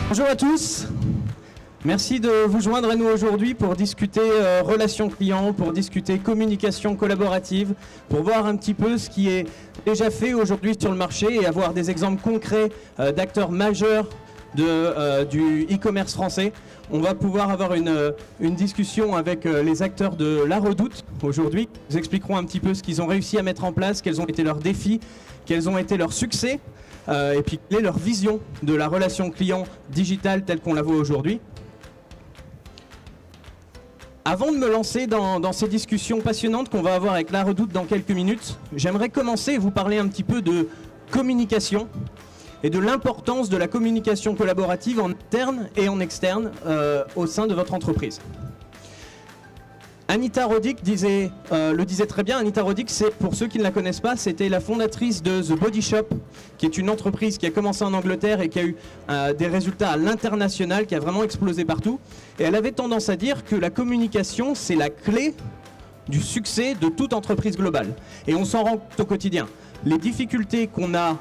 Bonjour à tous, merci de vous joindre à nous aujourd'hui pour discuter relations clients, pour discuter communication collaborative, pour voir un petit peu ce qui est déjà fait aujourd'hui sur le marché et avoir des exemples concrets d'acteurs majeurs du e-commerce français. On va pouvoir avoir une discussion avec les acteurs de La Redoute aujourd'hui. Ils expliqueront un petit peu ce qu'ils ont réussi à mettre en place, quels ont été leurs défis, quels ont été leurs succès. Et puis quelle est leur vision de la relation client digitale telle qu'on la voit aujourd'hui. Avant de me lancer dans ces discussions passionnantes qu'on va avoir avec La Redoute dans quelques minutes, j'aimerais commencer et vous parler un petit peu de communication et de l'importance de la communication collaborative en interne et en externe au sein de votre entreprise. Anita Roddick le disait très bien. Anita Roddick, pour ceux qui ne la connaissent pas, c'était la fondatrice de The Body Shop, qui est une entreprise qui a commencé en Angleterre et qui a eu des résultats à l'international, qui a vraiment explosé partout. Et elle avait tendance à dire que la communication, c'est la clé du succès de toute entreprise globale. Et on s'en rend compte au quotidien. Les difficultés qu'on a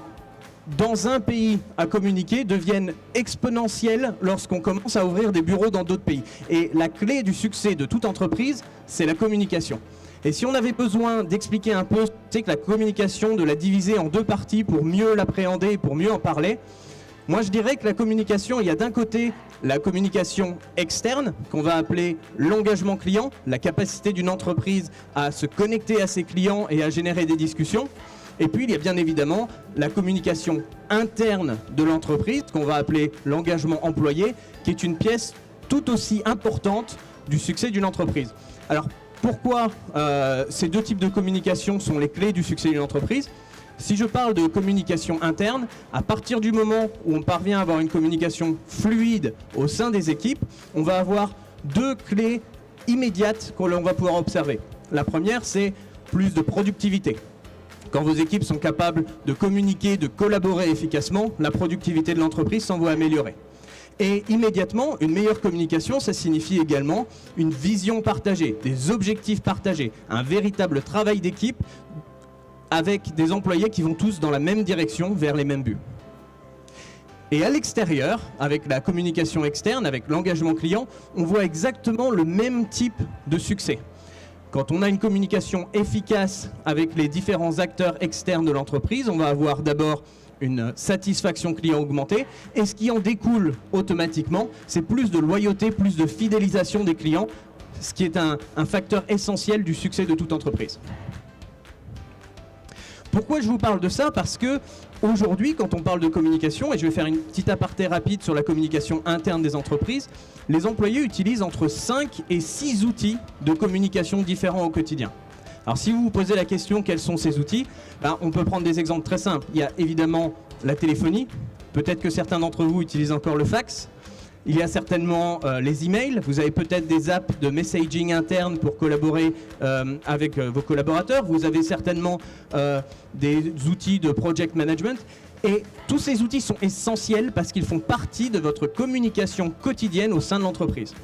dans un pays à communiquer deviennent exponentielles lorsqu'on commence à ouvrir des bureaux dans d'autres pays. Et la clé du succès de toute entreprise, c'est la communication. Et si on avait besoin d'expliquer un peu, c'est que la communication, de la diviser en deux parties pour mieux l'appréhender et pour mieux en parler, moi je dirais que la communication, il y a d'un côté la communication externe, qu'on va appeler l'engagement client, la capacité d'une entreprise à se connecter à ses clients et à générer des discussions. Et puis, il y a bien évidemment la communication interne de l'entreprise, qu'on va appeler l'engagement employé, qui est une pièce tout aussi importante du succès d'une entreprise. Alors, pourquoi ces deux types de communication sont les clés du succès d'une entreprise ? Si je parle de communication interne, à partir du moment où on parvient à avoir une communication fluide au sein des équipes, on va avoir deux clés immédiates qu'on va pouvoir observer. La première, c'est plus de productivité. Quand vos équipes sont capables de communiquer, de collaborer efficacement, la productivité de l'entreprise s'en va améliorer. Et immédiatement, une meilleure communication, ça signifie également une vision partagée, des objectifs partagés, un véritable travail d'équipe avec des employés qui vont tous dans la même direction, vers les mêmes buts. Et à l'extérieur, avec la communication externe, avec l'engagement client, on voit exactement le même type de succès. Quand on a une communication efficace avec les différents acteurs externes de l'entreprise, on va avoir d'abord une satisfaction client augmentée. Et ce qui en découle automatiquement, c'est plus de loyauté, plus de fidélisation des clients, ce qui est un facteur essentiel du succès de toute entreprise. Pourquoi je vous parle de ça ? Parce que aujourd'hui, quand on parle de communication, et je vais faire une petite aparté rapide sur la communication interne des entreprises, les employés utilisent entre 5 et 6 outils de communication différents au quotidien. Alors si vous vous posez la question quels sont ces outils, on peut prendre des exemples très simples. Il y a évidemment la téléphonie, peut-être que certains d'entre vous utilisent encore le fax. Il y a certainement les emails, vous avez peut-être des apps de messaging interne pour collaborer avec vos collaborateurs, vous avez certainement des outils de project management et tous ces outils sont essentiels parce qu'ils font partie de votre communication quotidienne au sein de l'entreprise.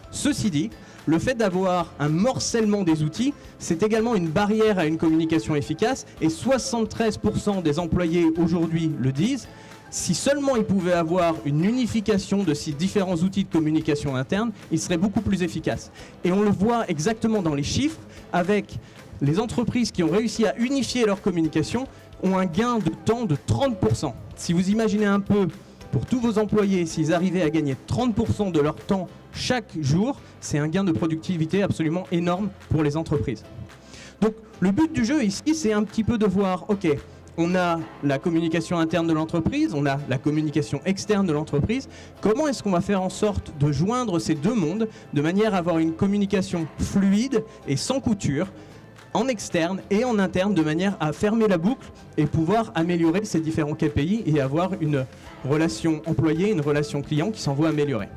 Ceci dit, le fait d'avoir un morcellement des outils, c'est également une barrière à une communication efficace et 73% des employés aujourd'hui le disent. Si seulement ils pouvaient avoir une unification de ces différents outils de communication interne, ils seraient beaucoup plus efficaces. Et on le voit exactement dans les chiffres, avec les entreprises qui ont réussi à unifier leur communication, ont un gain de temps de 30%. Si vous imaginez un peu, pour tous vos employés, s'ils arrivaient à gagner 30% de leur temps chaque jour, c'est un gain de productivité absolument énorme pour les entreprises. Donc le but du jeu ici, c'est un petit peu de voir, ok, on a la communication interne de l'entreprise, on a la communication externe de l'entreprise. Comment est-ce qu'on va faire en sorte de joindre ces deux mondes de manière à avoir une communication fluide et sans couture en externe et en interne de manière à fermer la boucle et pouvoir améliorer ces différents KPI et avoir une relation employé, une relation client qui s'en va améliorer.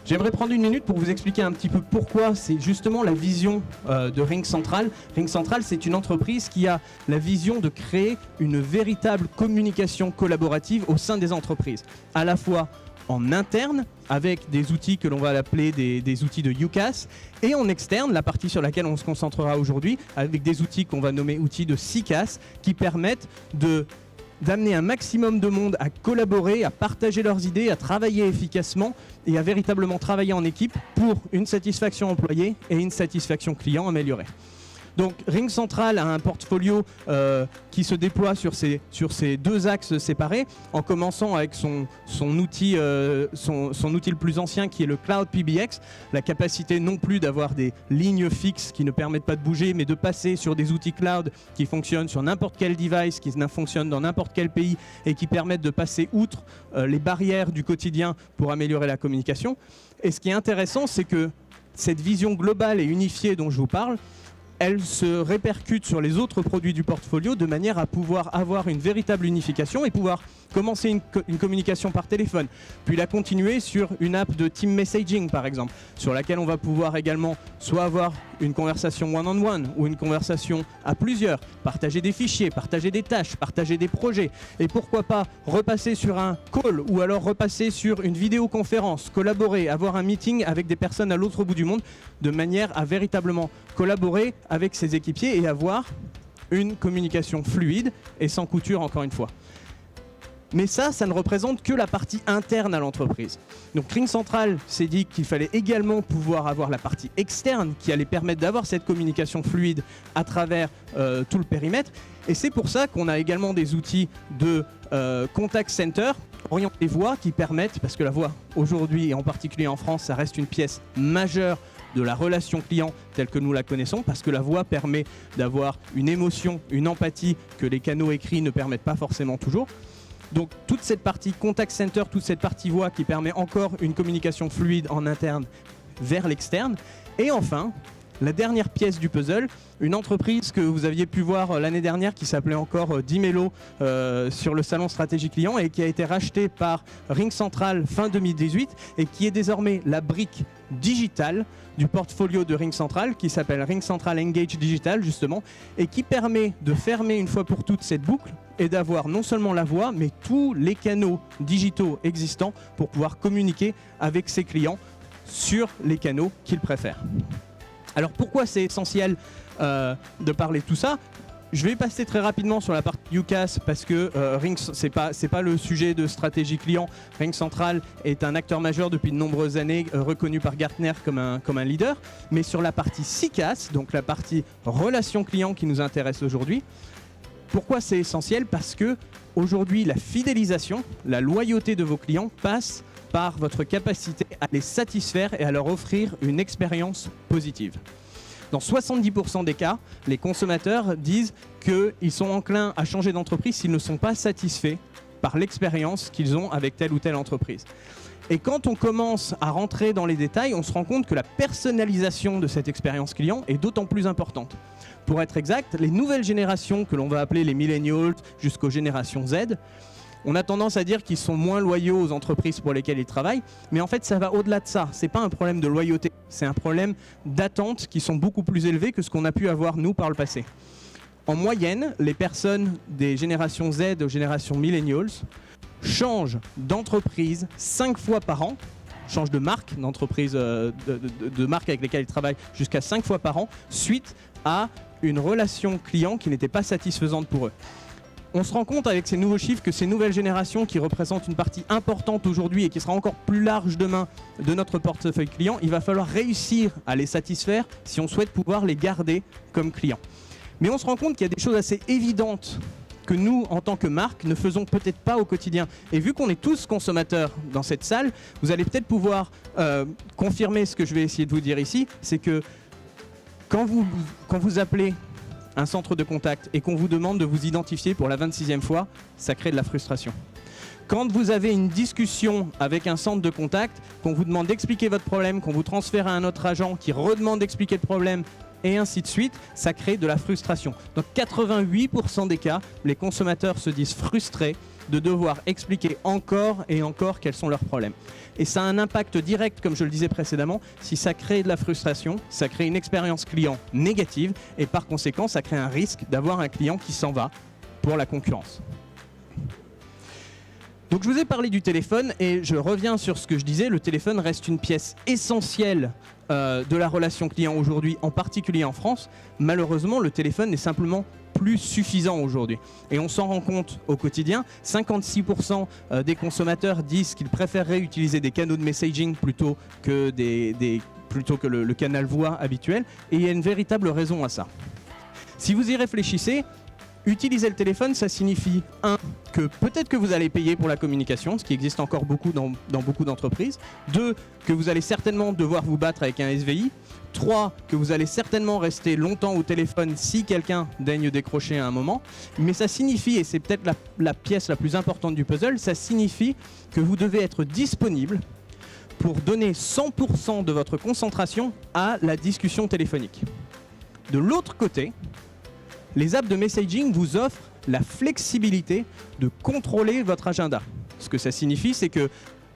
J'aimerais prendre une minute pour vous expliquer un petit peu pourquoi c'est justement la vision de RingCentral. RingCentral, c'est une entreprise qui a la vision de créer une véritable communication collaborative au sein des entreprises, à la fois en interne, avec des outils que l'on va appeler des outils de UCaaS, et en externe, la partie sur laquelle on se concentrera aujourd'hui, avec des outils qu'on va nommer outils de CCaaS, qui permettent d'amener un maximum de monde à collaborer, à partager leurs idées, à travailler efficacement et à véritablement travailler en équipe pour une satisfaction employée et une satisfaction client améliorée. Donc RingCentral a un portfolio qui se déploie sur ces deux axes séparés, en commençant avec son outil le plus ancien qui est le Cloud PBX, la capacité non plus d'avoir des lignes fixes qui ne permettent pas de bouger, mais de passer sur des outils cloud qui fonctionnent sur n'importe quel device, qui fonctionnent dans n'importe quel pays et qui permettent de passer outre les barrières du quotidien pour améliorer la communication. Et ce qui est intéressant, c'est que cette vision globale et unifiée dont je vous parle, elle se répercute sur les autres produits du portfolio de manière à pouvoir avoir une véritable unification et pouvoir commencer une communication par téléphone, puis la continuer sur une app de team messaging par exemple, sur laquelle on va pouvoir également soit avoir une conversation one-on-one ou une conversation à plusieurs, partager des fichiers, partager des tâches, partager des projets, et pourquoi pas repasser sur un call ou alors repasser sur une vidéoconférence, collaborer, avoir un meeting avec des personnes à l'autre bout du monde, de manière à véritablement collaborer avec ses équipiers et avoir une communication fluide et sans couture encore une fois. Mais ça ne représente que la partie interne à l'entreprise. Donc RingCentral s'est dit qu'il fallait également pouvoir avoir la partie externe qui allait permettre d'avoir cette communication fluide à travers tout le périmètre. Et c'est pour ça qu'on a également des outils de contact center orientés voix qui permettent, parce que la voix aujourd'hui et en particulier en France, ça reste une pièce majeure de la relation client telle que nous la connaissons, parce que la voix permet d'avoir une émotion, une empathie que les canaux écrits ne permettent pas forcément toujours. Donc toute cette partie contact center, toute cette partie voix qui permet encore une communication fluide en interne vers l'externe. Et enfin, la dernière pièce du puzzle, une entreprise que vous aviez pu voir l'année dernière qui s'appelait encore Dimelo sur le salon stratégie client et qui a été rachetée par RingCentral fin 2018 et qui est désormais la brique digitale du portfolio de RingCentral qui s'appelle RingCentral Engage Digital justement et qui permet de fermer une fois pour toutes cette boucle et d'avoir non seulement la voix mais tous les canaux digitaux existants pour pouvoir communiquer avec ses clients sur les canaux qu'ils préfèrent. Alors pourquoi c'est essentiel de parler de tout ça ? Je vais passer très rapidement sur la partie UCaaS parce que c'est pas le sujet de stratégie client. RingCentral est un acteur majeur depuis de nombreuses années, reconnu par Gartner comme un leader. Mais sur la partie CCaaS, donc la partie relation client qui nous intéresse aujourd'hui, pourquoi c'est essentiel ? Parce que aujourd'hui, la fidélisation, la loyauté de vos clients passe par votre capacité à les satisfaire et à leur offrir une expérience positive. Dans 70% des cas, les consommateurs disent qu'ils sont enclins à changer d'entreprise s'ils ne sont pas satisfaits par l'expérience qu'ils ont avec telle ou telle entreprise. Et quand on commence à rentrer dans les détails, on se rend compte que la personnalisation de cette expérience client est d'autant plus importante. Pour être exact, les nouvelles générations que l'on va appeler les millennials jusqu'aux générations Z, on a tendance à dire qu'ils sont moins loyaux aux entreprises pour lesquelles ils travaillent, mais en fait ça va au-delà de ça. C'est pas un problème de loyauté, c'est un problème d'attentes qui sont beaucoup plus élevées que ce qu'on a pu avoir nous par le passé. En moyenne, les personnes des générations Z aux générations millennials changent d'entreprise 5 fois par an, changent de marque, d'entreprise, de marque avec lesquelles ils travaillent jusqu'à 5 fois par an, suite à une relation client qui n'était pas satisfaisante pour eux. On se rend compte avec ces nouveaux chiffres que ces nouvelles générations qui représentent une partie importante aujourd'hui et qui sera encore plus large demain de notre portefeuille client, il va falloir réussir à les satisfaire si on souhaite pouvoir les garder comme clients. Mais on se rend compte qu'il y a des choses assez évidentes que nous, en tant que marque, ne faisons peut-être pas au quotidien. Et vu qu'on est tous consommateurs dans cette salle, vous allez peut-être pouvoir confirmer ce que je vais essayer de vous dire ici, c'est que quand vous appelez un centre de contact et qu'on vous demande de vous identifier pour la 26e fois, ça crée de la frustration. Quand vous avez une discussion avec un centre de contact, qu'on vous demande d'expliquer votre problème, qu'on vous transfère à un autre agent qui redemande d'expliquer le problème, et ainsi de suite, ça crée de la frustration. Dans 88% des cas, les consommateurs se disent frustrés de devoir expliquer encore et encore quels sont leurs problèmes. Et ça a un impact direct, comme je le disais précédemment, si ça crée de la frustration, ça crée une expérience client négative et par conséquent, ça crée un risque d'avoir un client qui s'en va pour la concurrence. Donc je vous ai parlé du téléphone et je reviens sur ce que je disais, le téléphone reste une pièce essentielle de la relation client aujourd'hui, en particulier en France. Malheureusement, le téléphone n'est simplement plus plus suffisant aujourd'hui. Et on s'en rend compte au quotidien. 56% des consommateurs disent qu'ils préféreraient utiliser des canaux de messaging plutôt que le canal voix habituel. Et il y a une véritable raison à ça. Si vous y réfléchissez, utiliser le téléphone, ça signifie, que peut-être que vous allez payer pour la communication, ce qui existe encore beaucoup dans beaucoup d'entreprises. 2, que vous allez certainement devoir vous battre avec un SVI. 3, que vous allez certainement rester longtemps au téléphone si quelqu'un daigne décrocher à un moment. Mais ça signifie, et c'est peut-être la pièce la plus importante du puzzle, ça signifie que vous devez être disponible pour donner 100% de votre concentration à la discussion téléphonique. De l'autre côté, les apps de messaging vous offrent la flexibilité de contrôler votre agenda. Ce que ça signifie, c'est que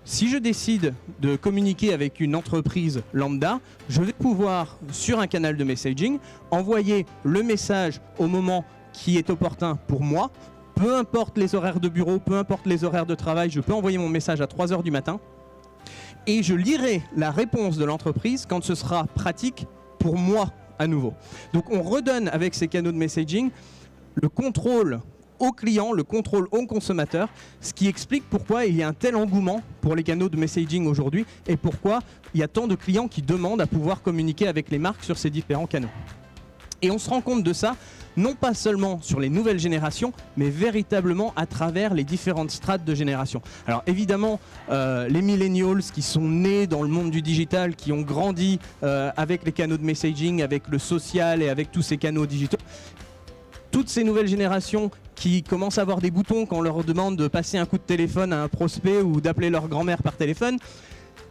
si je décide de communiquer avec une entreprise lambda, je vais pouvoir, sur un canal de messaging, envoyer le message au moment qui est opportun pour moi. Peu importe les horaires de bureau, peu importe les horaires de travail, je peux envoyer mon message à 3 h du matin. Et je lirai la réponse de l'entreprise quand ce sera pratique pour moi à nouveau. Donc on redonne avec ces canaux de messaging le contrôle au client, le contrôle au consommateur, ce qui explique pourquoi il y a un tel engouement pour les canaux de messaging aujourd'hui et pourquoi il y a tant de clients qui demandent à pouvoir communiquer avec les marques sur ces différents canaux. Et on se rend compte de ça, non pas seulement sur les nouvelles générations, mais véritablement à travers les différentes strates de génération. Alors évidemment, les millennials qui sont nés dans le monde du digital, qui ont grandi avec les canaux de messaging, avec le social et avec tous ces canaux digitaux, toutes ces nouvelles générations qui commencent à avoir des boutons quand on leur demande de passer un coup de téléphone à un prospect ou d'appeler leur grand-mère par téléphone,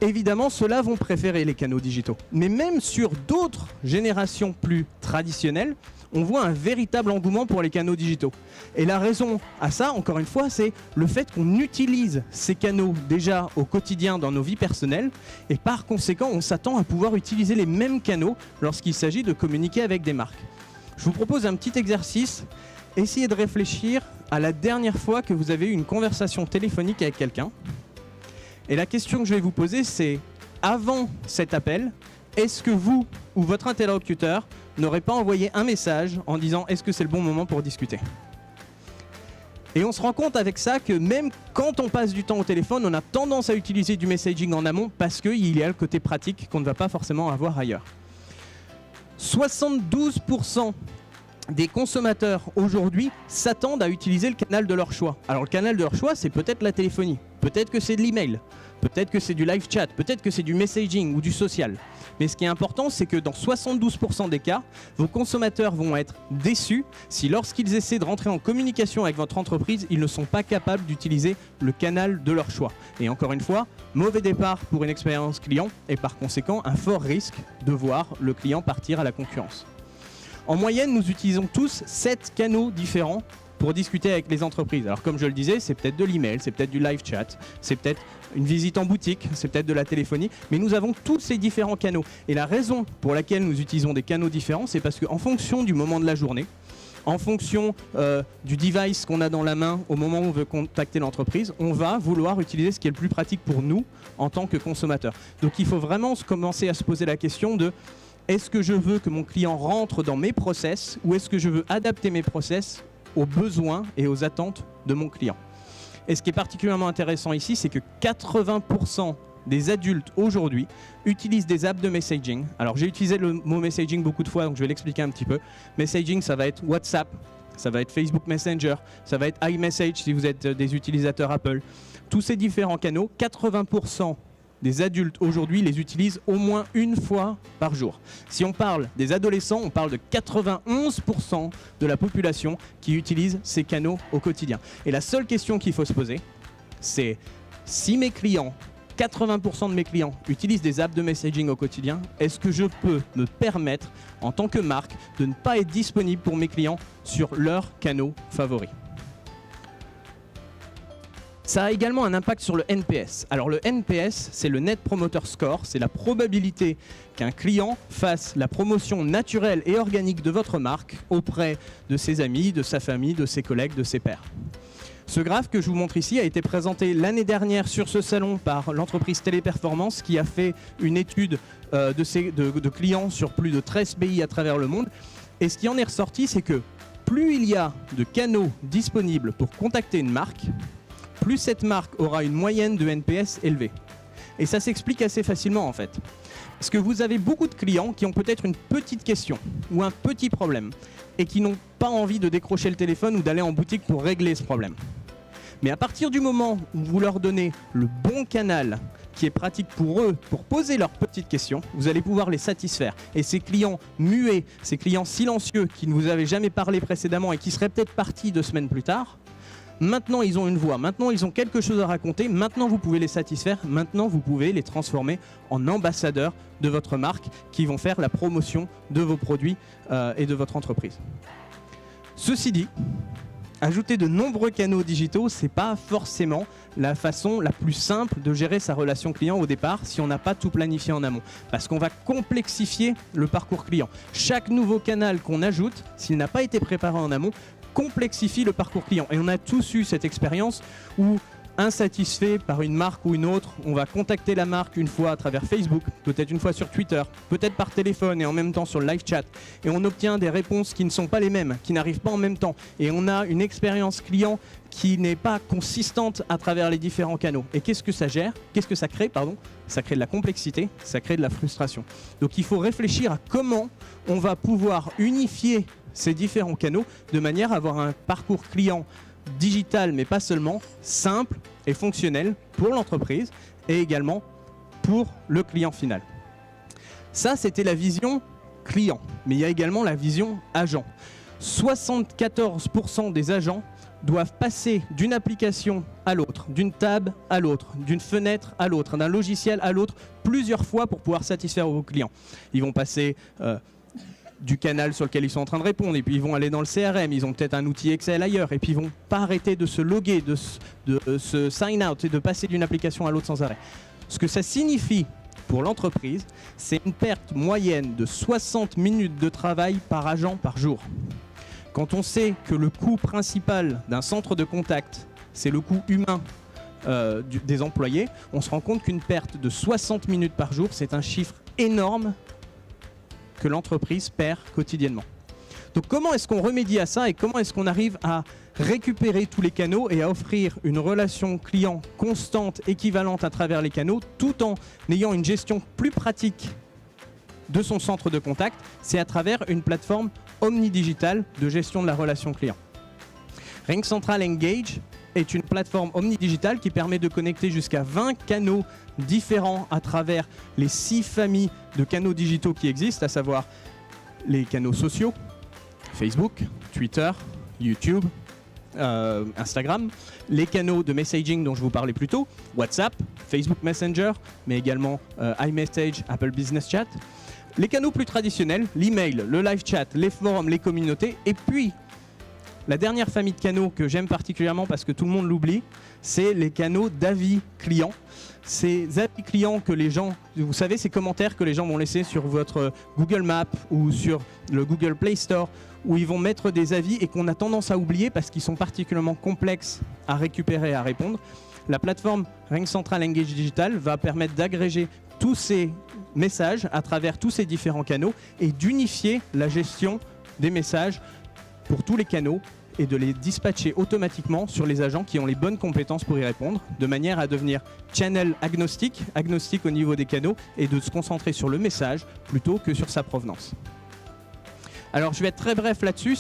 évidemment, ceux-là vont préférer les canaux digitaux. Mais même sur d'autres générations plus traditionnelles, on voit un véritable engouement pour les canaux digitaux. Et la raison à ça, encore une fois, c'est le fait qu'on utilise ces canaux déjà au quotidien dans nos vies personnelles et par conséquent, on s'attend à pouvoir utiliser les mêmes canaux lorsqu'il s'agit de communiquer avec des marques. Je vous propose un petit exercice. Essayez de réfléchir à la dernière fois que vous avez eu une conversation téléphonique avec quelqu'un. Et la question que je vais vous poser, c'est avant cet appel, est-ce que vous ou votre interlocuteur n'aurait pas envoyé un message en disant est-ce que c'est le bon moment pour discuter? Et on se rend compte avec ça que même quand on passe du temps au téléphone, on a tendance à utiliser du messaging en amont parce qu'il y a le côté pratique qu'on ne va pas forcément avoir ailleurs. 72% des consommateurs aujourd'hui s'attendent à utiliser le canal de leur choix. Alors le canal de leur choix, c'est peut-être la téléphonie, peut-être que c'est de l'email, peut-être que c'est du live chat, peut-être que c'est du messaging ou du social. Mais ce qui est important, c'est que dans 72% des cas, vos consommateurs vont être déçus si lorsqu'ils essaient de rentrer en communication avec votre entreprise, ils ne sont pas capables d'utiliser le canal de leur choix. Et encore une fois, mauvais départ pour une expérience client et par conséquent un fort risque de voir le client partir à la concurrence. En moyenne, nous utilisons tous 7 canaux différents pour discuter avec les entreprises. Alors comme je le disais, c'est peut-être de l'email, c'est peut-être du live chat, c'est peut-être une visite en boutique, c'est peut-être de la téléphonie, mais nous avons tous ces différents canaux. Et la raison pour laquelle nous utilisons des canaux différents, c'est parce qu'en fonction du moment de la journée, en fonction du device qu'on a dans la main au moment où on veut contacter l'entreprise, on va vouloir utiliser ce qui est le plus pratique pour nous en tant que consommateurs. Donc il faut vraiment commencer à se poser la question de est-ce que je veux que mon client rentre dans mes process ou est-ce que je veux adapter mes process aux besoins et aux attentes de mon client. Et ce qui est particulièrement intéressant ici, c'est que 80% des adultes aujourd'hui utilisent des apps de messaging. Alors j'ai utilisé le mot messaging beaucoup de fois, donc je vais l'expliquer un petit peu. Messaging, ça va être WhatsApp, ça va être Facebook Messenger, ça va être iMessage si vous êtes des utilisateurs Apple. Tous ces différents canaux, 80% des adultes aujourd'hui les utilisent au moins une fois par jour. Si on parle des adolescents, on parle de 91% de la population qui utilise ces canaux au quotidien. Et la seule question qu'il faut se poser, c'est si mes clients, 80% de mes clients utilisent des apps de messaging au quotidien, est-ce que je peux me permettre en tant que marque de ne pas être disponible pour mes clients sur leurs canaux favoris? Ça a également un impact sur le NPS. Alors le NPS, c'est le Net Promoter Score, c'est la probabilité qu'un client fasse la promotion naturelle et organique de votre marque auprès de ses amis, de sa famille, de ses collègues, de ses pairs. Ce graphe que je vous montre ici a été présenté l'année dernière sur ce salon par l'entreprise Téléperformance qui a fait une étude de clients sur plus de 13 pays à travers le monde. Et ce qui en est ressorti, c'est que plus il y a de canaux disponibles pour contacter une marque, plus cette marque aura une moyenne de NPS élevée. Et ça s'explique assez facilement en fait. Parce que vous avez beaucoup de clients qui ont peut-être une petite question ou un petit problème et qui n'ont pas envie de décrocher le téléphone ou d'aller en boutique pour régler ce problème. Mais à partir du moment où vous leur donnez le bon canal qui est pratique pour eux, pour poser leurs petites questions, vous allez pouvoir les satisfaire. Et ces clients muets, ces clients silencieux qui ne vous avaient jamais parlé précédemment et qui seraient peut-être partis 2 semaines plus tard, maintenant ils ont une voix, maintenant ils ont quelque chose à raconter, maintenant vous pouvez les satisfaire, maintenant vous pouvez les transformer en ambassadeurs de votre marque qui vont faire la promotion de vos produits et de votre entreprise. Ceci dit, ajouter de nombreux canaux digitaux, c'est pas forcément la façon la plus simple de gérer sa relation client au départ si on n'a pas tout planifié en amont. Parce qu'on va complexifier le parcours client. Chaque nouveau canal qu'on ajoute, s'il n'a pas été préparé en amont, complexifie le parcours client. Et on a tous eu cette expérience où, insatisfait par une marque ou une autre, on va contacter la marque une fois à travers Facebook, peut-être une fois sur Twitter, peut-être par téléphone et en même temps sur le live chat. Et on obtient des réponses qui ne sont pas les mêmes, qui n'arrivent pas en même temps. Et on a une expérience client qui n'est pas consistante à travers les différents canaux. Et qu'est-ce que ça gère ? Qu'est-ce que ça crée, pardon ? Ça crée de la complexité, ça crée de la frustration. Donc il faut réfléchir à comment on va pouvoir unifier ces différents canaux de manière à avoir un parcours client digital, mais pas seulement, simple et fonctionnel pour l'entreprise et également pour le client final. Ça, c'était la vision client, mais il y a également la vision agent. 74% des agents doivent passer d'une application à l'autre, d'une tab à l'autre, d'une fenêtre à l'autre, d'un logiciel à l'autre, plusieurs fois pour pouvoir satisfaire vos clients. Ils vont passer du canal sur lequel ils sont en train de répondre, et puis ils vont aller dans le CRM, ils ont peut-être un outil Excel ailleurs, et puis ils vont pas arrêter de se loguer, de se sign out et de passer d'une application à l'autre sans arrêt. Ce que ça signifie pour l'entreprise, c'est une perte moyenne de 60 minutes de travail par agent par jour. Quand on sait que le coût principal d'un centre de contact, c'est le coût humain des employés, on se rend compte qu'une perte de 60 minutes par jour, c'est un chiffre énorme que l'entreprise perd quotidiennement. Donc comment est-ce qu'on remédie à ça et comment est-ce qu'on arrive à récupérer tous les canaux et à offrir une relation client constante, équivalente à travers les canaux, tout en ayant une gestion plus pratique de son centre de contact? C'est à travers une plateforme omnidigitale de gestion de la relation client. RingCentral Engage est une plateforme omnidigitale qui permet de connecter jusqu'à 20 canaux différents à travers les 6 familles de canaux digitaux qui existent, à savoir les canaux sociaux, Facebook, Twitter, YouTube, Instagram, les canaux de messaging dont je vous parlais plus tôt, WhatsApp, Facebook Messenger, mais également iMessage, Apple Business Chat, les canaux plus traditionnels, l'email, le live chat, les forums, les communautés, et puis la dernière famille de canaux que j'aime particulièrement parce que tout le monde l'oublie, c'est les canaux d'avis clients. Ces avis clients que les gens, vous savez, ces commentaires que les gens vont laisser sur votre Google Maps ou sur le Google Play Store, où ils vont mettre des avis et qu'on a tendance à oublier parce qu'ils sont particulièrement complexes à récupérer et à répondre. La plateforme RingCentral Engage Digital va permettre d'agréger tous ces messages à travers tous ces différents canaux et d'unifier la gestion des messages pour tous les canaux et de les dispatcher automatiquement sur les agents qui ont les bonnes compétences pour y répondre, de manière à devenir channel agnostique au niveau des canaux, et de se concentrer sur le message plutôt que sur sa provenance. Alors je vais être très bref là-dessus,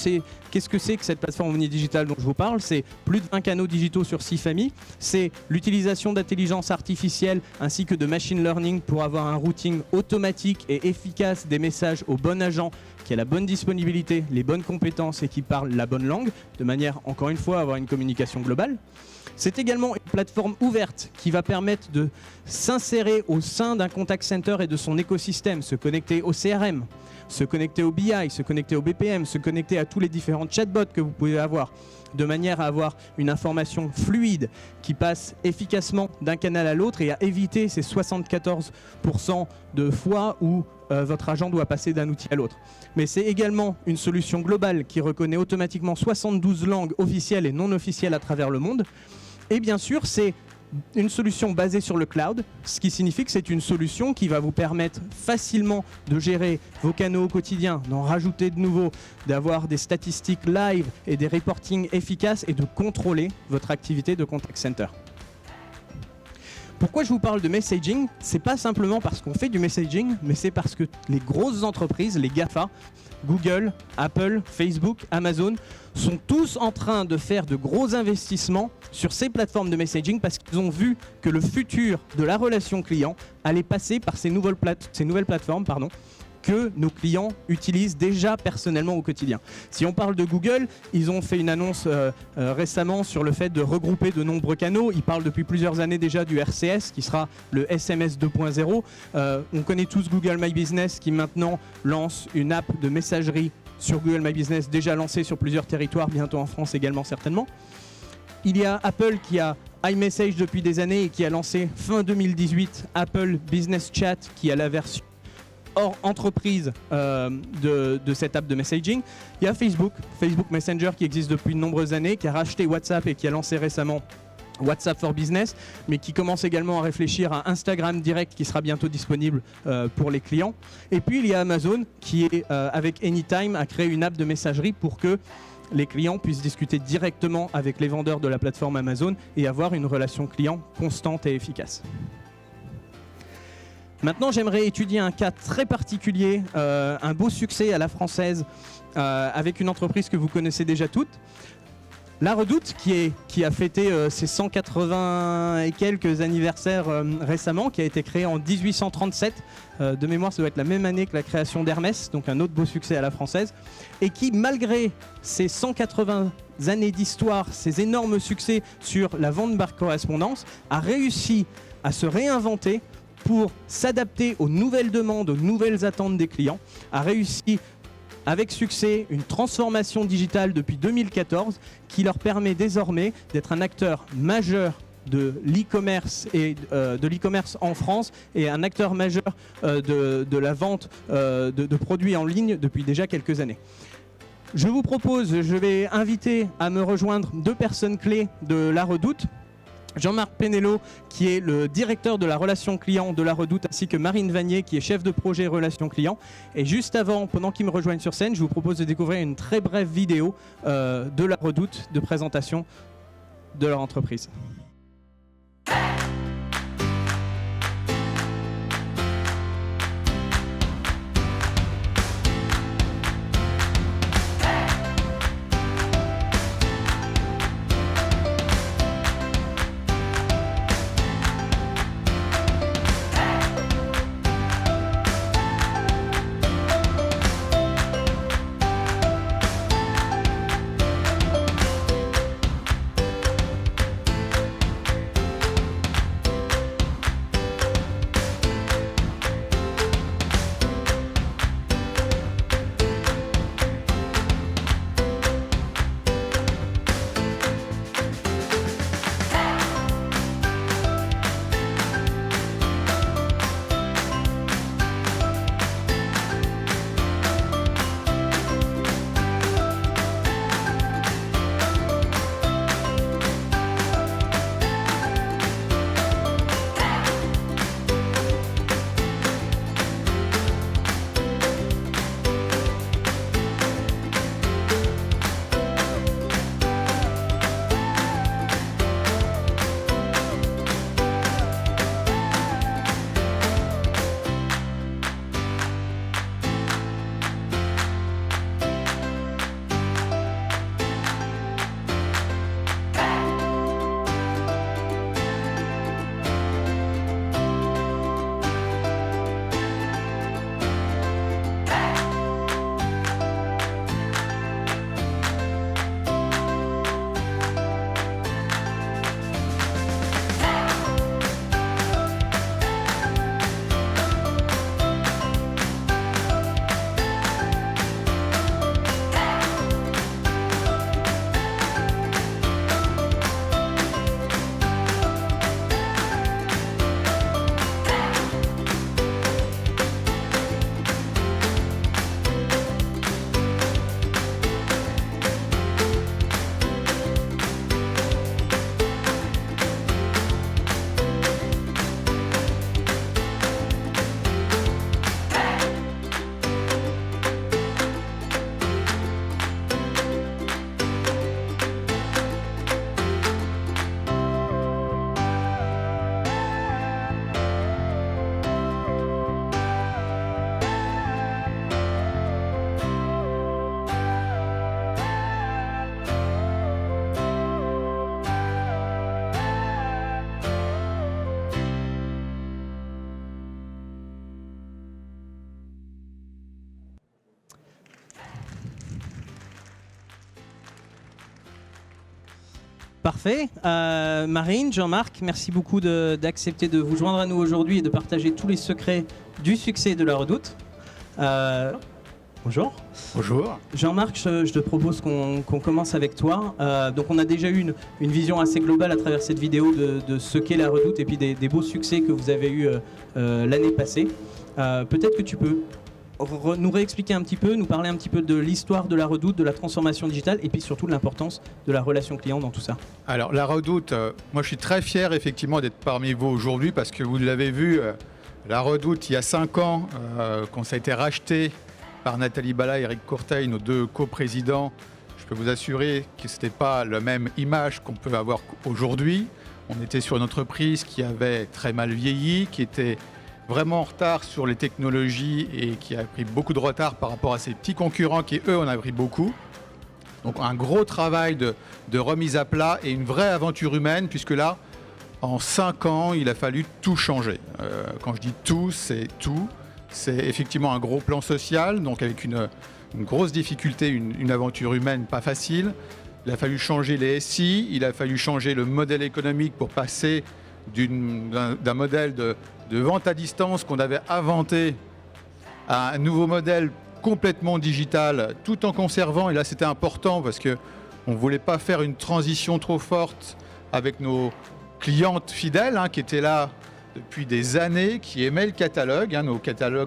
qu'est-ce que c'est que cette plateforme omnidigitale dont je vous parle? C'est plus de 20 canaux digitaux sur 6 familles, c'est l'utilisation d'intelligence artificielle ainsi que de machine learning pour avoir un routing automatique et efficace des messages au bon agent qui a la bonne disponibilité, les bonnes compétences et qui parle la bonne langue, de manière, encore une fois, à avoir une communication globale. C'est également une plateforme ouverte qui va permettre de s'insérer au sein d'un contact center et de son écosystème, se connecter au CRM, se connecter au BI, se connecter au BPM, se connecter à tous les différents chatbots que vous pouvez avoir, de manière à avoir une information fluide qui passe efficacement d'un canal à l'autre et à éviter ces 74% de fois où votre agent doit passer d'un outil à l'autre. Mais c'est également une solution globale qui reconnaît automatiquement 72 langues officielles et non officielles à travers le monde. Et bien sûr, c'est une solution basée sur le cloud, ce qui signifie que c'est une solution qui va vous permettre facilement de gérer vos canaux au quotidien, d'en rajouter de nouveaux, d'avoir des statistiques live et des reportings efficaces et de contrôler votre activité de contact center. Pourquoi je vous parle de messaging? C'est pas simplement parce qu'on fait du messaging, mais c'est parce que les grosses entreprises, les GAFA, Google, Apple, Facebook, Amazon, sont tous en train de faire de gros investissements sur ces plateformes de messaging parce qu'ils ont vu que le futur de la relation client allait passer par ces nouvelles plateformes, que nos clients utilisent déjà personnellement au quotidien. Si on parle de Google, ils ont fait une annonce récemment sur le fait de regrouper de nombreux canaux. Ils parlent depuis plusieurs années déjà du RCS, qui sera le SMS 2.0. On connaît tous Google My Business, qui maintenant lance une app de messagerie sur Google My Business, déjà lancée sur plusieurs territoires, bientôt en France également certainement. Il y a Apple qui a iMessage depuis des années et qui a lancé fin 2018 Apple Business Chat, qui a la version hors entreprise de cette app de messaging. Il y a Facebook Messenger qui existe depuis de nombreuses années, qui a racheté WhatsApp et qui a lancé récemment WhatsApp for Business, mais qui commence également à réfléchir à Instagram Direct qui sera bientôt disponible pour les clients. Et puis il y a Amazon qui, avec Anytime, a créé une app de messagerie pour que les clients puissent discuter directement avec les vendeurs de la plateforme Amazon et avoir une relation client constante et efficace. Maintenant, j'aimerais étudier un cas très particulier, un beau succès à la française, avec une entreprise que vous connaissez déjà toutes. La Redoute, qui a fêté ses 180 et quelques anniversaires récemment, qui a été créée en 1837. De mémoire, ça doit être la même année que la création d'Hermès, donc un autre beau succès à la française. Et qui, malgré ses 180 années d'histoire, ses énormes succès sur la vente par correspondance, a réussi à se réinventer pour s'adapter aux nouvelles demandes, aux nouvelles attentes des clients, a réussi avec succès une transformation digitale depuis 2014 qui leur permet désormais d'être un acteur majeur de l'e-commerce et de l'e-commerce en France et un acteur majeur de la vente de produits en ligne depuis déjà quelques années. Je vous propose, je vais inviter à me rejoindre deux personnes clés de La Redoute. Jean-Marc Penello, qui est le directeur de la relation client de La Redoute, ainsi que Marine Vanier, qui est chef de projet relation client. Et juste avant, pendant qu'ils me rejoignent sur scène, je vous propose de découvrir une très brève vidéo de La Redoute de présentation de leur entreprise. Parfait. Marine, Jean-Marc, merci beaucoup d'accepter de vous joindre à nous aujourd'hui et de partager tous les secrets du succès de la Redoute. Bonjour. Bonjour. Jean-Marc, je te propose qu'on commence avec toi. Donc on a déjà eu une vision assez globale à travers cette vidéo de ce qu'est la Redoute et puis des beaux succès que vous avez eus l'année passée. Peut-être que tu peux nous réexpliquer un petit peu, nous parler un petit peu de l'histoire de la Redoute, de la transformation digitale et puis surtout de l'importance de la relation client dans tout ça. Alors la Redoute, moi je suis très fier effectivement d'être parmi vous aujourd'hui parce que vous l'avez vu, la Redoute il y a 5 ans, quand ça a été racheté par Nathalie Bala et Eric Courteil, nos 2 coprésidents, je peux vous assurer que ce n'était pas la même image qu'on peut avoir aujourd'hui. On était sur une entreprise qui avait très mal vieilli, qui était vraiment en retard sur les technologies et qui a pris beaucoup de retard par rapport à ses petits concurrents qui, eux, en ont pris beaucoup. Donc un gros travail de remise à plat et une vraie aventure humaine, puisque là, en 5 ans, il a fallu tout changer. Quand je dis tout, c'est tout. C'est effectivement un gros plan social, donc avec une grosse difficulté, une aventure humaine pas facile. Il a fallu changer les SI, il a fallu changer le modèle économique pour passer d'un modèle de vente à distance qu'on avait inventé à un nouveau modèle complètement digital, tout en conservant, et là c'était important parce qu'on ne voulait pas faire une transition trop forte avec nos clientes fidèles qui étaient là depuis des années, qui aimaient le catalogue,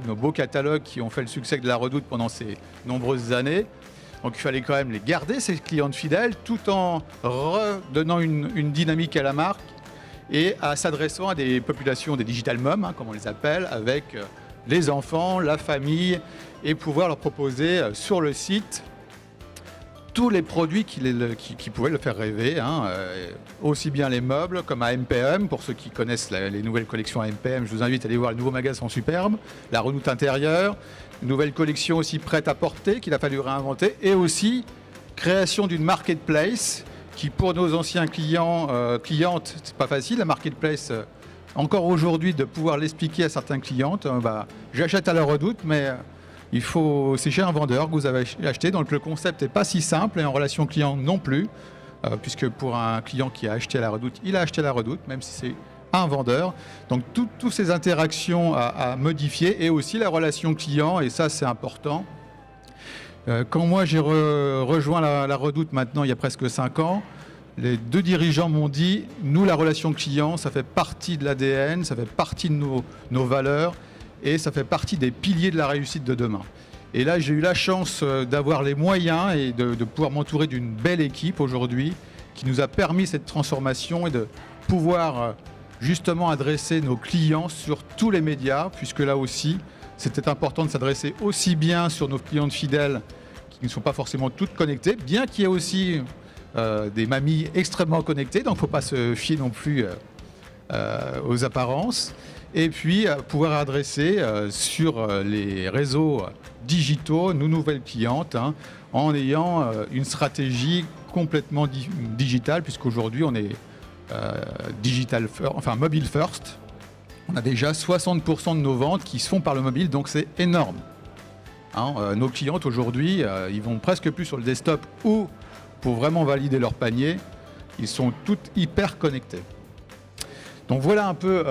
nos beaux catalogues qui ont fait le succès de la Redoute pendant ces nombreuses années. Donc il fallait quand même les garder, ces clientes fidèles, tout en redonnant une dynamique à la marque et à s'adressant à des populations, des digital moms, comme on les appelle, avec les enfants, la famille, et pouvoir leur proposer sur le site tous les produits qui pouvaient le faire rêver, aussi bien les meubles comme à MPM. Pour ceux qui connaissent les nouvelles collections à MPM, je vous invite à aller voir les nouveaux magasins superbes, la Redoute intérieure, une nouvelle collection aussi prête à porter qu'il a fallu réinventer, et aussi création d'une marketplace qui, pour nos anciens clientes, c'est pas facile, la marketplace, encore aujourd'hui, de pouvoir l'expliquer à certains clientes. J'achète à la Redoute, mais c'est chez un vendeur que vous avez acheté, donc le concept n'est pas si simple, et en relation client non plus, puisque pour un client qui a acheté à la Redoute, il a acheté à la Redoute, même si c'est un vendeur. Donc toutes ces interactions à modifier, et aussi la relation client, et ça c'est important. Quand moi j'ai rejoint la Redoute maintenant il y a presque 5 ans, les 2 dirigeants m'ont dit, nous la relation client, ça fait partie de l'ADN, ça fait partie de nos valeurs, et ça fait partie des piliers de la réussite de demain. Et là j'ai eu la chance d'avoir les moyens et de pouvoir m'entourer d'une belle équipe aujourd'hui qui nous a permis cette transformation et de pouvoir justement adresser nos clients sur tous les médias, puisque là aussi c'était important de s'adresser aussi bien sur nos clientes fidèles qui ne sont pas forcément toutes connectées, bien qu'il y ait aussi des mamies extrêmement connectées, donc il ne faut pas se fier non plus aux apparences. Et puis pouvoir adresser sur les réseaux digitaux nos nouvelles clientes, en ayant une stratégie complètement digitale, puisqu'aujourd'hui on est mobile first. On a déjà 60% de nos ventes qui se font par le mobile, donc c'est énorme. Nos clientes aujourd'hui, ils vont presque plus sur le desktop ou pour vraiment valider leur panier, ils sont toutes hyper connectés. Donc voilà un peu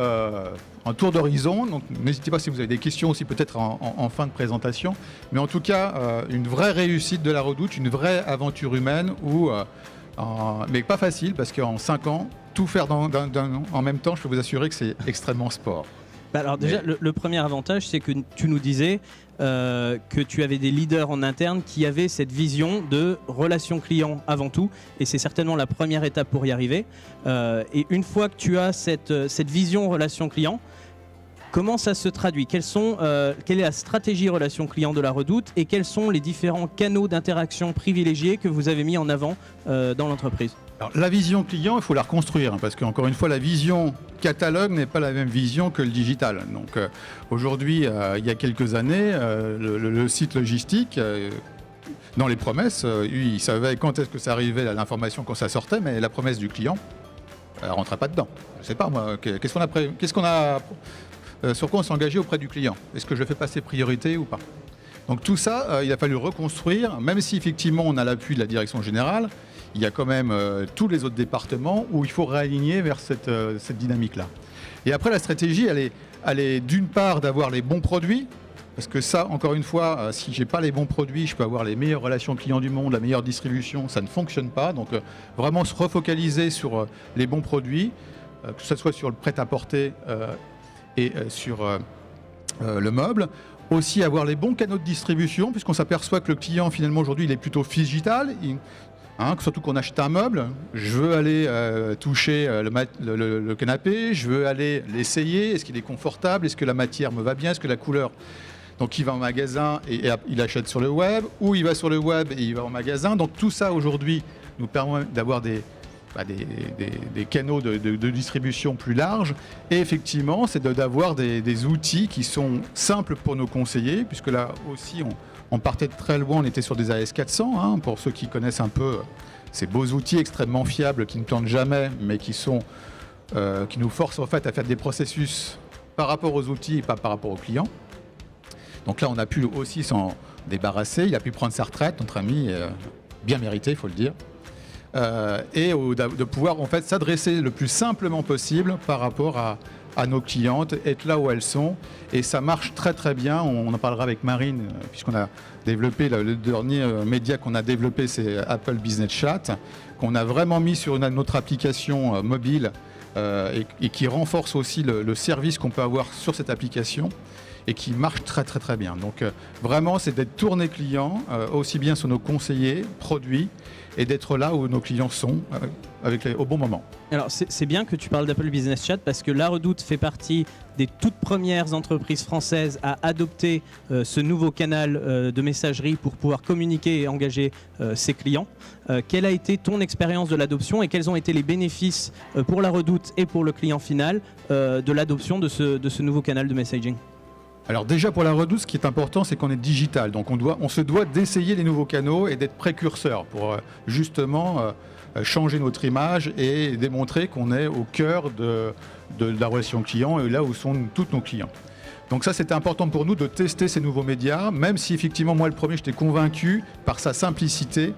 un tour d'horizon. Donc n'hésitez pas si vous avez des questions aussi peut-être en fin de présentation. Mais en tout cas, une vraie réussite de la Redoute, une vraie aventure humaine, mais pas facile parce qu'en 5 ans, tout faire en même temps, je peux vous assurer que c'est extrêmement sport. Alors déjà, le premier avantage, c'est que tu nous disais que tu avais des leaders en interne qui avaient cette vision de relation client avant tout, et c'est certainement la première étape pour y arriver. Et une fois que tu as cette vision relation client, comment ça se traduit ? Quelle est la stratégie relation client de la Redoute, et quels sont les différents canaux d'interaction privilégiés que vous avez mis en avant dans l'entreprise ? Alors, la vision client, il faut la reconstruire, parce qu'encore une fois, la vision catalogue n'est pas la même vision que le digital. Donc aujourd'hui, il y a quelques années, le site logistique, dans les promesses, il savait quand est-ce que ça arrivait, l'information, quand ça sortait, mais la promesse du client, elle ne rentrait pas dedans. Je ne sais pas, moi, sur quoi on s'est engagé auprès du client ? Est-ce que je fais passer priorité ou pas ? Donc tout ça, il a fallu reconstruire, même si effectivement on a l'appui de la direction générale, il y a quand même tous les autres départements où il faut réaligner vers cette dynamique-là. Et après, la stratégie, elle est d'une part d'avoir les bons produits, parce que ça, encore une fois, si je n'ai pas les bons produits, je peux avoir les meilleures relations clients du monde, la meilleure distribution, ça ne fonctionne pas. Donc vraiment se refocaliser sur les bons produits, que ce soit sur le prêt-à-porter et sur le meuble. Aussi avoir les bons canaux de distribution, puisqu'on s'aperçoit que le client, finalement, aujourd'hui, il est plutôt digital. Surtout qu'on achète un meuble, je veux aller toucher le canapé, je veux aller l'essayer, est-ce qu'il est confortable, est-ce que la matière me va bien, est-ce que la couleur... Donc il va en magasin et il achète sur le web, ou il va sur le web et il va en magasin. Donc tout ça aujourd'hui nous permet d'avoir des canaux de distribution plus larges. Et effectivement, c'est d'avoir des outils qui sont simples pour nos conseillers, puisque là aussi on partait de très loin, on était sur des AS400, pour ceux qui connaissent un peu ces beaux outils extrêmement fiables qui ne plantent jamais, mais qui nous forcent en fait à faire des processus par rapport aux outils et pas par rapport aux clients. Donc là, on a pu aussi s'en débarrasser. Il a pu prendre sa retraite, notre ami, bien mérité, il faut le dire. Et de pouvoir en fait s'adresser le plus simplement possible par rapport à nos clientes, être là où elles sont. Et ça marche très très bien. On en parlera avec Marine, puisqu'on a développé le dernier média qu'on a développé, c'est Apple Business Chat, qu'on a vraiment mis sur notre application mobile et qui renforce aussi le service qu'on peut avoir sur cette application, et qui marche très très très bien. Donc vraiment, c'est d'être tourné client, aussi bien sur nos conseillers, produits, et d'être là où nos clients sont, au bon moment. Alors c'est bien que tu parles d'Apple Business Chat, parce que La Redoute fait partie des toutes premières entreprises françaises à adopter ce nouveau canal de messagerie pour pouvoir communiquer et engager ses clients. Quelle a été ton expérience de l'adoption et quels ont été les bénéfices pour La Redoute et pour le client final de l'adoption de ce nouveau canal de messaging ? Alors déjà pour La Redoute, ce qui est important, c'est qu'on est digital. Donc on se doit d'essayer les nouveaux canaux et d'être précurseur pour justement changer notre image et démontrer qu'on est au cœur de la relation client et là où sont tous nos clients. Donc ça, c'était important pour nous de tester ces nouveaux médias, même si effectivement, moi le premier, j'étais convaincu par sa simplicité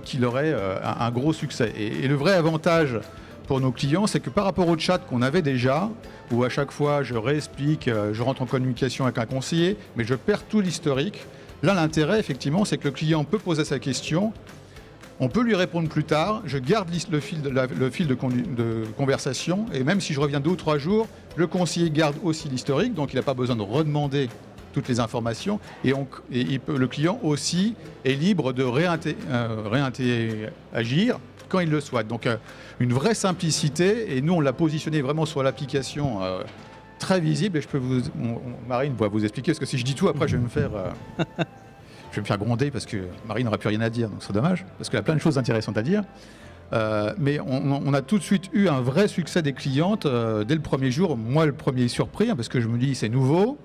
qu'il aurait un gros succès. Et le vrai avantage pour nos clients, c'est que par rapport au chat qu'on avait déjà, où à chaque fois je réexplique, je rentre en communication avec un conseiller, mais je perds tout l'historique. Là, l'intérêt, effectivement, c'est que le client peut poser sa question, on peut lui répondre plus tard, je garde le fil de conversation, et même si je reviens 2 ou 3 jours, le conseiller garde aussi l'historique, donc il n'a pas besoin de redemander toutes les informations, et le client aussi est libre de réagir quand il le souhaite. Donc une vraie simplicité, et nous on l'a positionné vraiment sur l'application très visible, et Marine va vous expliquer, parce que si je dis tout après je vais me faire gronder, parce que Marine n'aura plus rien à dire, donc c'est dommage, parce qu'elle a plein de choses intéressantes à dire. Mais on a tout de suite eu un vrai succès des clientes dès le premier jour. Moi le premier surpris, parce que je me dis c'est nouveau,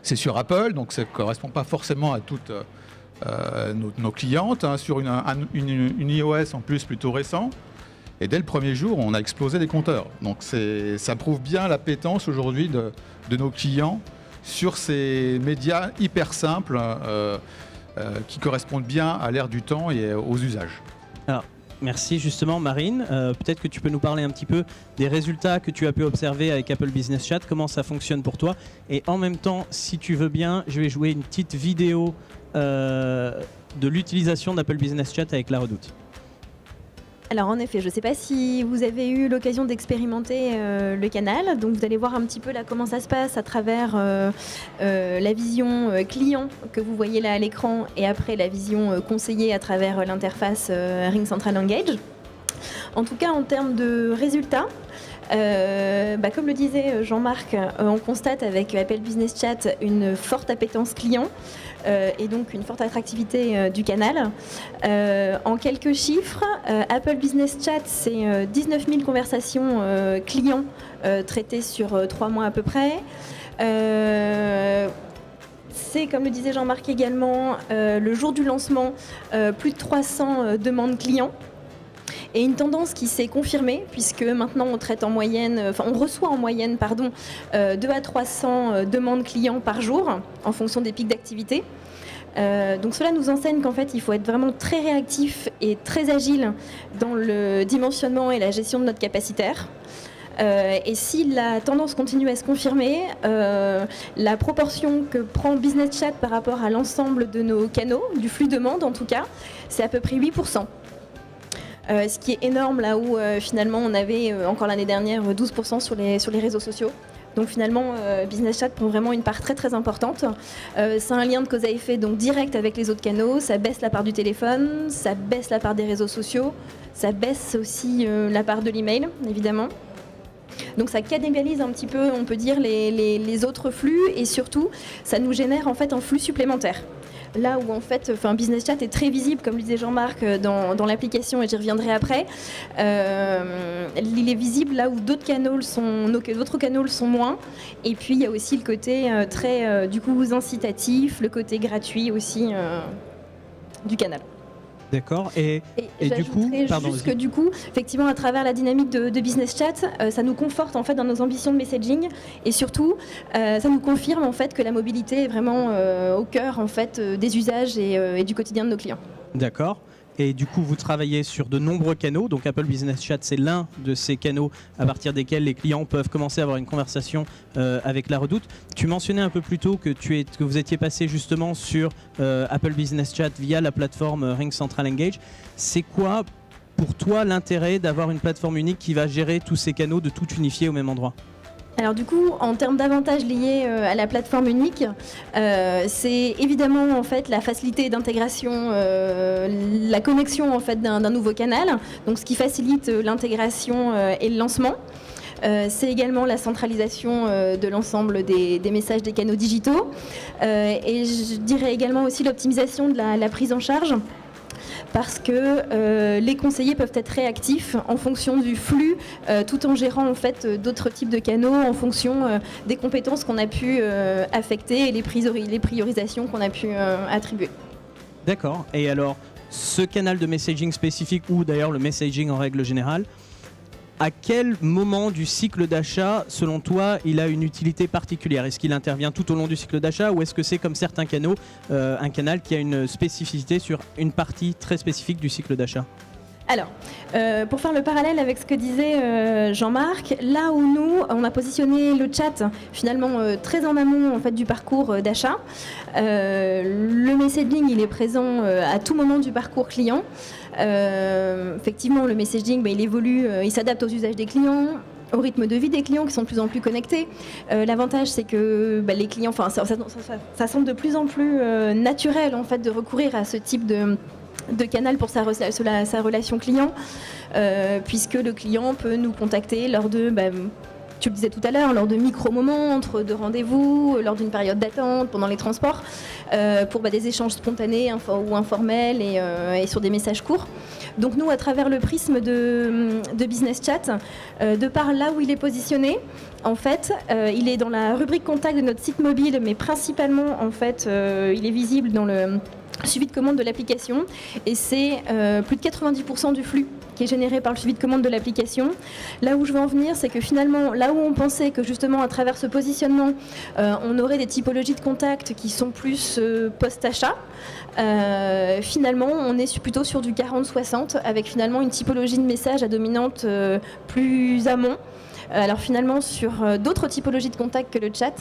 c'est sur Apple, donc ça ne correspond pas forcément à toutes nos clientes, sur une iOS en plus plutôt récent. Et dès le premier jour, on a explosé les compteurs. Donc ça prouve bien l'appétence aujourd'hui de nos clients sur ces médias hyper simples qui correspondent bien à l'ère du temps et aux usages. Alors, merci justement Marine. Peut-être que tu peux nous parler un petit peu des résultats que tu as pu observer avec Apple Business Chat, comment ça fonctionne pour toi. Et en même temps, si tu veux bien, je vais jouer une petite vidéo de l'utilisation d'Apple Business Chat avec La Redoute. Alors en effet, je ne sais pas si vous avez eu l'occasion d'expérimenter le canal. Donc vous allez voir un petit peu là comment ça se passe à travers la vision client que vous voyez là à l'écran, et après la vision conseiller à travers l'interface RingCentral Engage. En tout cas, en termes de résultats, comme le disait Jean-Marc, on constate avec Apple Business Chat une forte appétence client et donc une forte attractivité du canal. En quelques chiffres, Apple Business Chat, c'est 19 000 conversations clients traitées sur 3 mois à peu près. C'est, comme le disait Jean-Marc également, le jour du lancement, plus de 300 demandes clients. Et une tendance qui s'est confirmée, puisque maintenant on reçoit en moyenne 2 à 300 demandes clients par jour en fonction des pics d'activité. Donc cela nous enseigne qu'en fait, il faut être vraiment très réactif et très agile dans le dimensionnement et la gestion de notre capacitaire. Et si la tendance continue à se confirmer, la proportion que prend Business Chat par rapport à l'ensemble de nos canaux, du flux de demande en tout cas, c'est à peu près 8%. Ce qui est énorme là où finalement on avait encore l'année dernière 12% sur les réseaux sociaux. Donc finalement, Business Chat prend vraiment une part très très importante. C'est un lien de cause à effet donc direct avec les autres canaux. Ça baisse la part du téléphone, ça baisse la part des réseaux sociaux, ça baisse aussi la part de l'email, évidemment. Donc ça cannibalise un petit peu, on peut dire, les autres flux et surtout, ça nous génère en fait un flux supplémentaire. Là où en fait, Business Chat est très visible, comme le disait Jean-Marc, dans l'application, et j'y reviendrai après. Il est visible là où d'autres canaux le sont moins. Et puis il y a aussi le côté très incitatif, le côté gratuit aussi du canal. D'accord. Et du coup, juste que du coup, effectivement, à travers la dynamique de Business Chat, ça nous conforte en fait dans nos ambitions de messaging et surtout, ça nous confirme en fait que la mobilité est vraiment au cœur en fait des usages et du quotidien de nos clients. D'accord. Et du coup, vous travaillez sur de nombreux canaux. Donc Apple Business Chat, c'est l'un de ces canaux à partir desquels les clients peuvent commencer à avoir une conversation avec la Redoute. Tu mentionnais un peu plus tôt que vous étiez passé justement sur Apple Business Chat via la plateforme RingCentral Engage. C'est quoi pour toi l'intérêt d'avoir une plateforme unique qui va gérer tous ces canaux, de tout unifier au même endroit ? Alors du coup, en termes d'avantages liés à la plateforme unique, c'est évidemment en fait la facilité d'intégration, la connexion en fait d'un nouveau canal, donc ce qui facilite l'intégration et le lancement. C'est également la centralisation de l'ensemble des messages des canaux digitaux et je dirais également aussi l'optimisation de la prise en charge. Parce que les conseillers peuvent être réactifs en fonction du flux, tout en gérant en fait d'autres types de canaux, en fonction des compétences qu'on a pu affecter et les priorisations qu'on a pu attribuer. D'accord. Et alors, ce canal de messaging spécifique ou d'ailleurs le messaging en règle générale, à quel moment du cycle d'achat, selon toi, il a une utilité particulière ? Est-ce qu'il intervient tout au long du cycle d'achat ou est-ce que c'est comme certains canaux, un canal qui a une spécificité sur une partie très spécifique du cycle d'achat ? Alors, pour faire le parallèle avec ce que disait Jean-Marc, là où nous, on a positionné le chat finalement très en amont en fait, du parcours d'achat, le messaging il est présent à tout moment du parcours client. Effectivement, le messaging il évolue, il s'adapte aux usages des clients, au rythme de vie des clients qui sont de plus en plus connectés. L'avantage, c'est que les clients, ça semble de plus en plus naturel en fait, de recourir à ce type de canal pour sa relation client, puisque le client peut nous contacter lors de, tu le disais tout à l'heure, lors de micro-moments, entre deux rendez-vous, lors d'une période d'attente, pendant les transports, pour des échanges spontanés ou informels et sur des messages courts. Donc nous, à travers le prisme de Business Chat, de par là où il est positionné, en fait, il est dans la rubrique contact de notre site mobile, mais principalement, en fait, il est visible dans le suivi de commande de l'application et c'est plus de 90% du flux qui est généré par le suivi de commande de l'application. Là où je veux en venir, c'est que finalement, là où on pensait que justement à travers ce positionnement, on aurait des typologies de contacts qui sont plus post-achat, finalement on est plutôt sur du 40-60 avec finalement une typologie de message à dominante plus amont. Alors finalement sur d'autres typologies de contacts que le chat,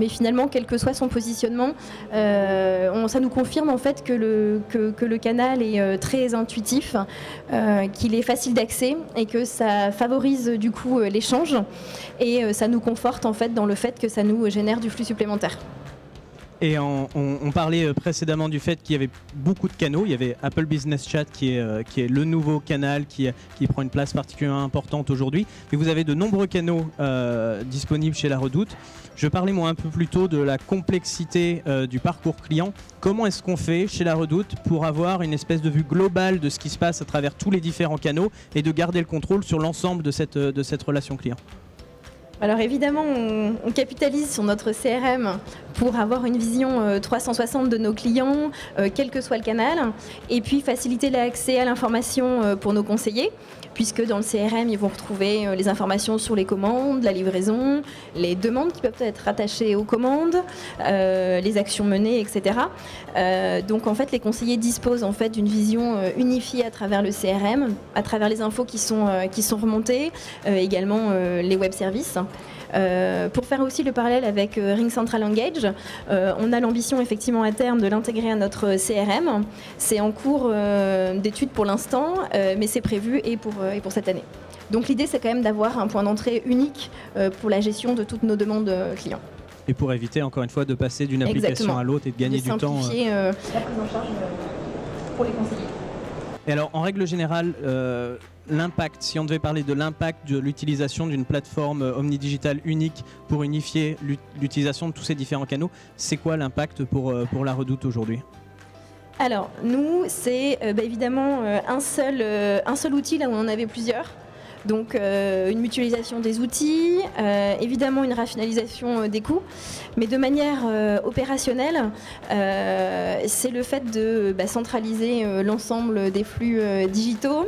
mais finalement quel que soit son positionnement, ça nous confirme en fait que le canal est très intuitif, qu'il est facile d'accès et que ça favorise du coup l'échange et ça nous conforte en fait dans le fait que ça nous génère du flux supplémentaire. Et on parlait précédemment du fait qu'il y avait beaucoup de canaux. Il y avait Apple Business Chat qui est le nouveau canal qui prend une place particulièrement importante aujourd'hui. Mais vous avez de nombreux canaux disponibles chez la Redoute. Je parlais moi un peu plus tôt de la complexité du parcours client. Comment est-ce qu'on fait chez la Redoute pour avoir une espèce de vue globale de ce qui se passe à travers tous les différents canaux et de garder le contrôle sur l'ensemble de cette relation client ? Alors évidemment, on capitalise sur notre CRM pour avoir une vision 360 de nos clients, quel que soit le canal, et puis faciliter l'accès à l'information pour nos conseillers, puisque dans le CRM, ils vont retrouver les informations sur les commandes, la livraison, les demandes qui peuvent être rattachées aux commandes, les actions menées, etc. Donc en fait, les conseillers disposent en fait d'une vision unifiée à travers le CRM, à travers les infos qui sont remontées, également les web services. Pour faire aussi le parallèle avec RingCentral Engage, on a l'ambition effectivement à terme de l'intégrer à notre CRM. C'est en cours d'étude pour l'instant, mais c'est prévu et pour cette année. Donc l'idée, c'est quand même d'avoir un point d'entrée unique pour la gestion de toutes nos demandes clients. Et pour éviter, encore une fois, de passer d'une application à l'autre et de gagner du temps. Simplifier la prise en charge pour les conseillers. Et alors, en règle générale, l'impact, si on devait parler de l'impact de l'utilisation d'une plateforme omnidigitale unique pour unifier l'utilisation de tous ces différents canaux, c'est quoi l'impact pour la Redoute aujourd'hui ? Alors, nous, c'est évidemment un seul outil là où on en avait plusieurs. Donc, une mutualisation des outils, évidemment une rationalisation des coûts, mais de manière opérationnelle, c'est le fait de centraliser l'ensemble des flux digitaux,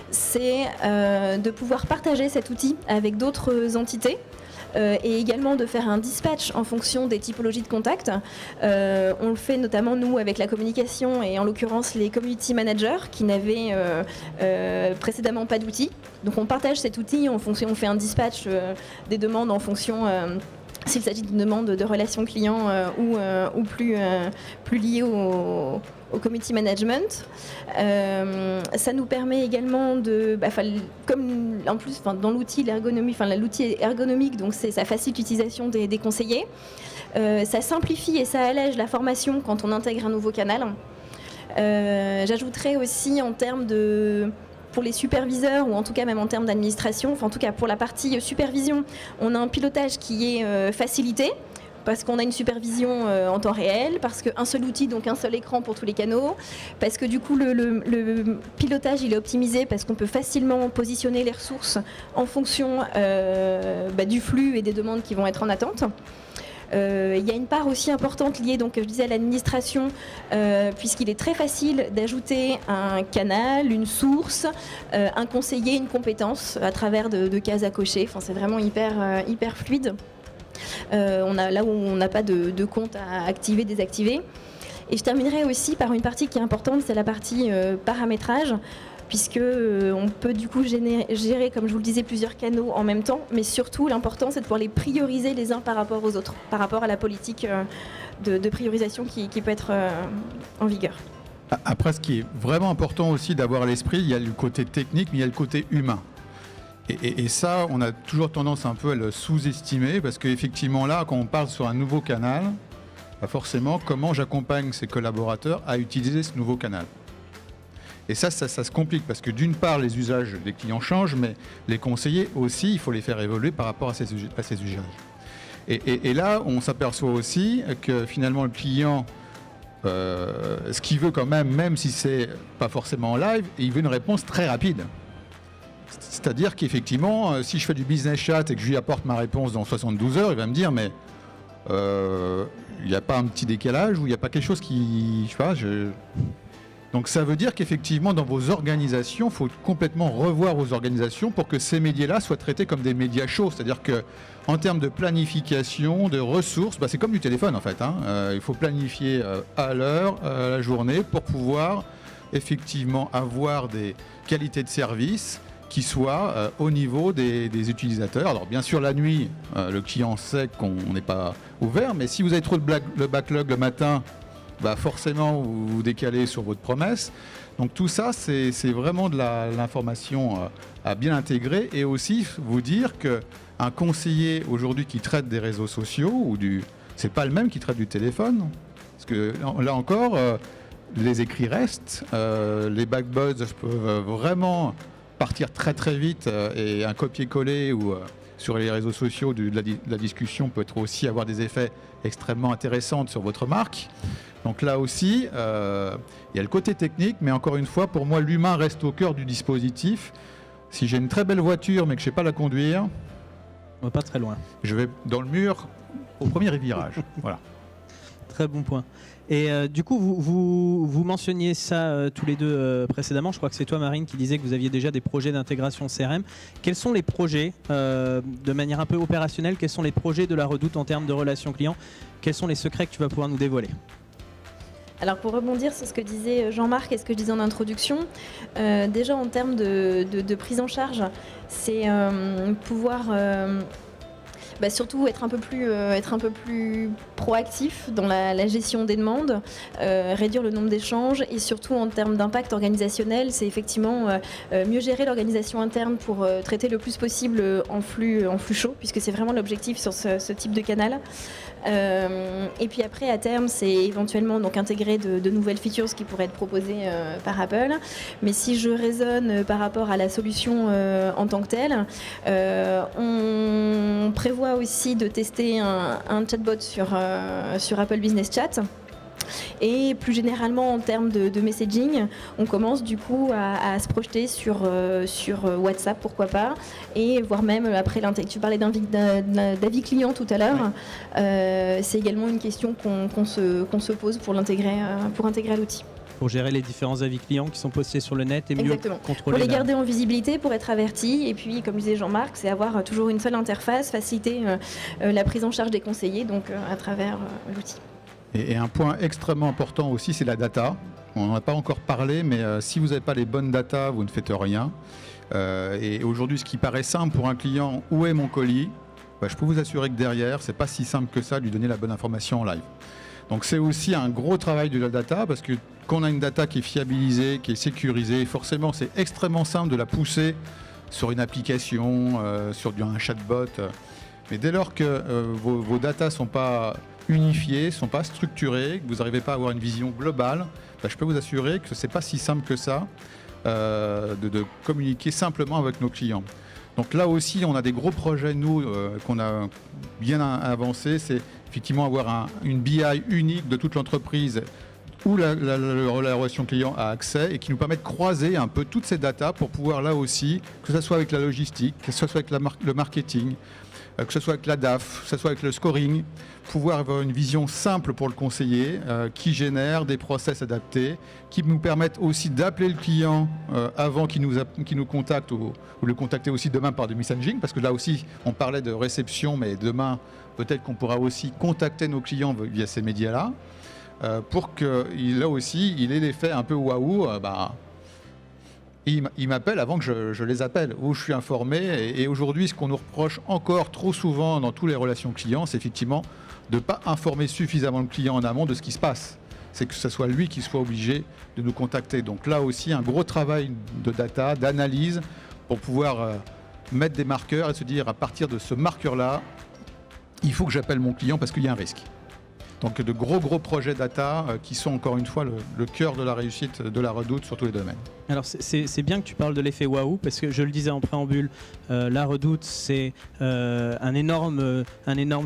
c'est de pouvoir partager cet outil avec d'autres entités. Et également de faire un dispatch en fonction des typologies de contacts. On le fait notamment nous avec la communication et en l'occurrence les community managers qui n'avaient précédemment pas d'outils. Donc on partage cet outil en fonction, on fait un dispatch des demandes en fonction s'il s'agit d'une demande de relations clients ou plus liée au community management. Ça nous permet également de, comme en plus dans l'outil, l'outil est ergonomique, donc ça facilite l'utilisation des conseillers. Ça simplifie et ça allège la formation quand on intègre un nouveau canal. J'ajouterais aussi en termes pour les superviseurs ou en tout cas même en termes d'administration, enfin en tout cas pour la partie supervision, on a un pilotage qui est facilité parce qu'on a une supervision en temps réel, parce qu'un seul outil, donc un seul écran pour tous les canaux, parce que du coup le pilotage il est optimisé parce qu'on peut facilement positionner les ressources en fonction du flux et des demandes qui vont être en attente. Il y a une part aussi importante liée, donc, je disais, à l'administration, puisqu'il est très facile d'ajouter un canal, une source, un conseiller, une compétence à travers de cases à cocher. Enfin, c'est vraiment hyper fluide. Là où on n'a pas de compte à activer, désactiver. Et je terminerai aussi par une partie qui est importante, c'est la partie paramétrage, puisque on peut du coup gérer, comme je vous le disais, plusieurs canaux en même temps, mais surtout l'important c'est de pouvoir les prioriser les uns par rapport aux autres, par rapport à la politique de priorisation qui peut être en vigueur. Après, ce qui est vraiment important aussi d'avoir à l'esprit, il y a le côté technique, mais il y a le côté humain. Et ça, on a toujours tendance un peu à le sous-estimer, parce qu'effectivement là, quand on parle sur un nouveau canal, forcément, comment j'accompagne ces collaborateurs à utiliser ce nouveau canal ? Et ça se complique parce que d'une part, les usages des clients changent, mais les conseillers aussi, il faut les faire évoluer par rapport à ces usages. Et là, on s'aperçoit aussi que finalement, le client, ce qu'il veut quand même si c'est pas forcément en live, il veut une réponse très rapide. C'est-à-dire qu'effectivement, si je fais du business chat et que je lui apporte ma réponse dans 72 heures, il va me dire, mais il n'y a pas un petit décalage ou il n'y a pas quelque chose qui... Je sais pas, Donc ça veut dire qu'effectivement, dans vos organisations, il faut complètement revoir vos organisations pour que ces médias-là soient traités comme des médias chauds. C'est-à-dire qu'en termes de planification, de ressources, c'est comme du téléphone en fait. Il faut planifier à l'heure, la journée, pour pouvoir effectivement avoir des qualités de service qui soient au niveau des utilisateurs. Alors bien sûr, la nuit, le client sait qu'on n'est pas ouvert, mais si vous avez trop le backlog le matin, forcément vous vous décalez sur votre promesse. Donc tout ça, c'est vraiment de l'information à bien intégrer, et aussi vous dire qu'un conseiller aujourd'hui qui traite des réseaux sociaux, c'est pas le même qui traite du téléphone. Parce que là encore, les écrits restent, les backbuzz peuvent vraiment partir très très vite, et un copier-coller ou sur les réseaux sociaux de la discussion peut aussi avoir des effets extrêmement intéressants sur votre marque. Donc là aussi, il y a le côté technique, mais encore une fois, pour moi, l'humain reste au cœur du dispositif. Si j'ai une très belle voiture, mais que je ne sais pas la conduire, on va pas très loin. Je vais dans le mur au premier virage. Voilà. très bon point. Et du coup, vous mentionniez ça tous les deux précédemment. Je crois que c'est toi, Marine, qui disais que vous aviez déjà des projets d'intégration CRM. Quels sont les projets, de manière un peu opérationnelle, quels sont les projets de la Redoute en termes de relations clients? Quels sont les secrets que tu vas pouvoir nous dévoiler? Alors pour rebondir sur ce que disait Jean-Marc et ce que je disais en introduction, déjà en termes de prise en charge, c'est pouvoir surtout être un peu plus proactif dans la gestion des demandes, réduire le nombre d'échanges et surtout en termes d'impact organisationnel, c'est effectivement mieux gérer l'organisation interne pour traiter le plus possible en flux chaud, puisque c'est vraiment l'objectif sur ce type de canal. Et puis après, à terme, c'est éventuellement donc intégrer de nouvelles features qui pourraient être proposées par Apple. Mais si je raisonne par rapport à la solution en tant que telle, on prévoit aussi de tester un chatbot sur Apple Business Chat. Et plus généralement en termes de messaging, on commence du coup à se projeter sur WhatsApp, pourquoi pas, et voire même après tu parlais d'avis client tout à l'heure, c'est également une question qu'on se pose pour intégrer à l'outil. Pour gérer les différents avis clients qui sont postés sur le net et mieux contrôler. Pour les garder en visibilité, pour être avertis. Et puis, comme disait Jean-Marc, c'est avoir toujours une seule interface, faciliter la prise en charge des conseillers donc, à travers l'outil. Et un point extrêmement important aussi, c'est la data. On n'en a pas encore parlé, mais si vous n'avez pas les bonnes data, vous ne faites rien. Et aujourd'hui, ce qui paraît simple pour un client, où est mon colis? Je peux vous assurer que derrière, c'est pas si simple que ça, de lui donner la bonne information en live. Donc c'est aussi un gros travail de la data, parce que quand on a une data qui est fiabilisée, qui est sécurisée, forcément c'est extrêmement simple de la pousser sur une application, sur un chatbot. Mais dès lors que vos datas ne sont pas unifiées, ne sont pas structurées, que vous n'arrivez pas à avoir une vision globale, je peux vous assurer que ce n'est pas si simple que ça de communiquer simplement avec nos clients. Donc là aussi, on a des gros projets, nous, qu'on a bien avancé. C'est effectivement avoir une BI unique de toute l'entreprise où la relation client a accès et qui nous permet de croiser un peu toutes ces datas pour pouvoir là aussi, que ce soit avec la logistique, que ce soit avec le marketing, que ce soit avec la DAF, que ce soit avec le scoring, pouvoir avoir une vision simple pour le conseiller qui génère des process adaptés, qui nous permettent aussi d'appeler le client avant qu'il nous contacte ou le contacter aussi demain par du messaging, parce que là aussi on parlait de réception, mais demain peut-être qu'on pourra aussi contacter nos clients via ces médias-là pour que là aussi il ait l'effet un peu waouh. Il m'appelle avant que je les appelle, où je suis informé. Et aujourd'hui, ce qu'on nous reproche encore trop souvent dans toutes les relations clients, c'est effectivement de ne pas informer suffisamment le client en amont de ce qui se passe. C'est que ce soit lui qui soit obligé de nous contacter. Donc là aussi, un gros travail de data, d'analyse, pour pouvoir mettre des marqueurs et se dire, à partir de ce marqueur-là, il faut que j'appelle mon client parce qu'il y a un risque. Donc de gros projets data qui sont encore une fois le cœur de la réussite de la Redoute sur tous les domaines. Alors c'est bien que tu parles de l'effet waouh, parce que je le disais en préambule, la Redoute c'est un énorme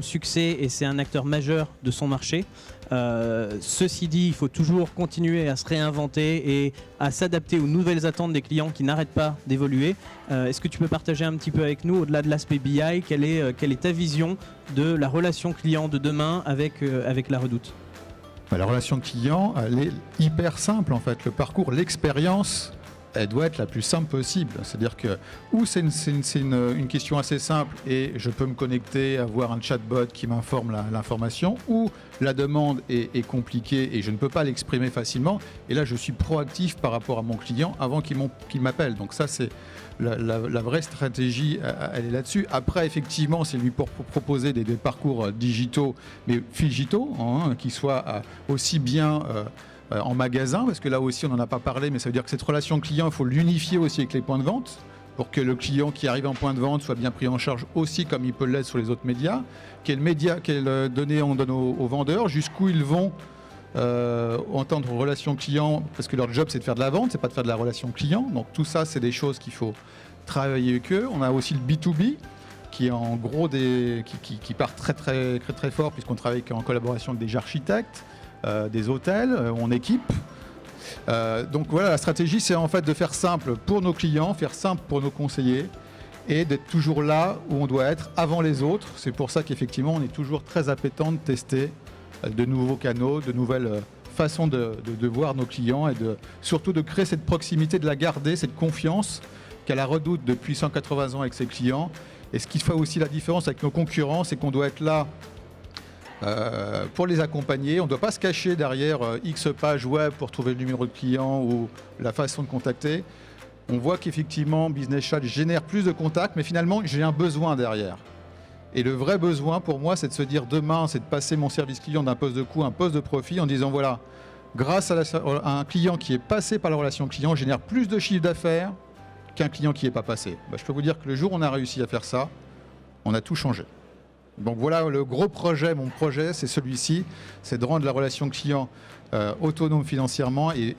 succès et c'est un acteur majeur de son marché. Ceci dit, il faut toujours continuer à se réinventer et à s'adapter aux nouvelles attentes des clients qui n'arrêtent pas d'évoluer. Est-ce que tu peux partager un petit peu avec nous, au-delà de l'aspect BI, quelle est ta vision de la relation client de demain avec la Redoute? La relation client, elle est hyper simple en fait. Le parcours, l'expérience, elle doit être la plus simple possible. C'est-à-dire que ou c'est une question assez simple et je peux me connecter, avoir un chatbot qui m'informe l'information, ou la demande est compliquée et je ne peux pas l'exprimer facilement. Et là, je suis proactif par rapport à mon client avant qu'il m'appelle. Donc ça, c'est la vraie stratégie, elle est là-dessus. Après, effectivement, c'est lui pour proposer des parcours digitaux, mais phygitaux, qui soient aussi bien en magasin, parce que là aussi, on n'en a pas parlé, mais ça veut dire que cette relation client, il faut l'unifier aussi avec les points de vente, pour que le client qui arrive en point de vente soit bien pris en charge aussi, comme il peut l'être sur les autres médias. Quelles données on donne aux vendeurs, jusqu'où ils vont en tant que relation client, parce que leur job c'est de faire de la vente, c'est pas de faire de la relation client. Donc tout ça, c'est des choses qu'il faut travailler avec eux. On a aussi le B2B qui est en gros qui part très fort, puisqu'on travaille en collaboration avec des architectes, des hôtels, on équipe. Donc voilà, la stratégie, c'est en fait de faire simple pour nos clients, faire simple pour nos conseillers, et d'être toujours là où on doit être avant les autres. C'est pour ça qu'effectivement, on est toujours très appétant de tester de nouveaux canaux, de nouvelles façons de voir nos clients et surtout de créer cette proximité, de la garder, cette confiance qu'elle a Redoute depuis 180 ans avec ses clients. Et ce qui fait aussi la différence avec nos concurrents, c'est qu'on doit être là pour les accompagner. On ne doit pas se cacher derrière X pages web pour trouver le numéro de client ou la façon de contacter. On voit qu'effectivement, Business Chat génère plus de contacts, mais finalement, j'ai un besoin derrière. Et le vrai besoin pour moi, c'est de se dire demain, c'est de passer mon service client d'un poste de coût à un poste de profit en disant voilà, grâce à un client qui est passé par la relation client, je génère plus de chiffre d'affaires qu'un client qui n'est pas passé. Je peux vous dire que le jour où on a réussi à faire ça, on a tout changé. Donc voilà, le gros projet, mon projet, c'est celui-ci, c'est de rendre la relation client autonome financièrement et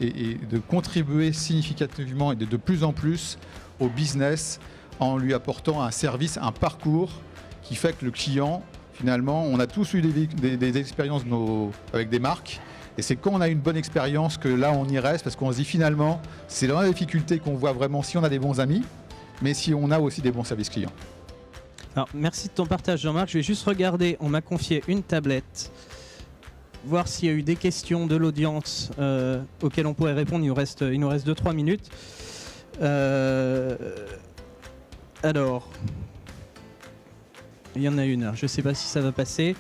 de contribuer significativement et de plus en plus au business en lui apportant un service, un parcours qui fait que le client, finalement, on a tous eu des expériences avec des marques. Et c'est quand on a une bonne expérience que là, on y reste, parce qu'on se dit finalement, c'est dans la difficulté qu'on voit vraiment si on a des bons amis, mais si on a aussi des bons services clients. Alors, merci de ton partage, Jean-Marc. Je vais juste regarder, on m'a confié une tablette, voir s'il y a eu des questions de l'audience auxquelles on pourrait répondre. Il nous reste 2-3 minutes. Alors... il y en a une, je ne sais pas si ça va passer.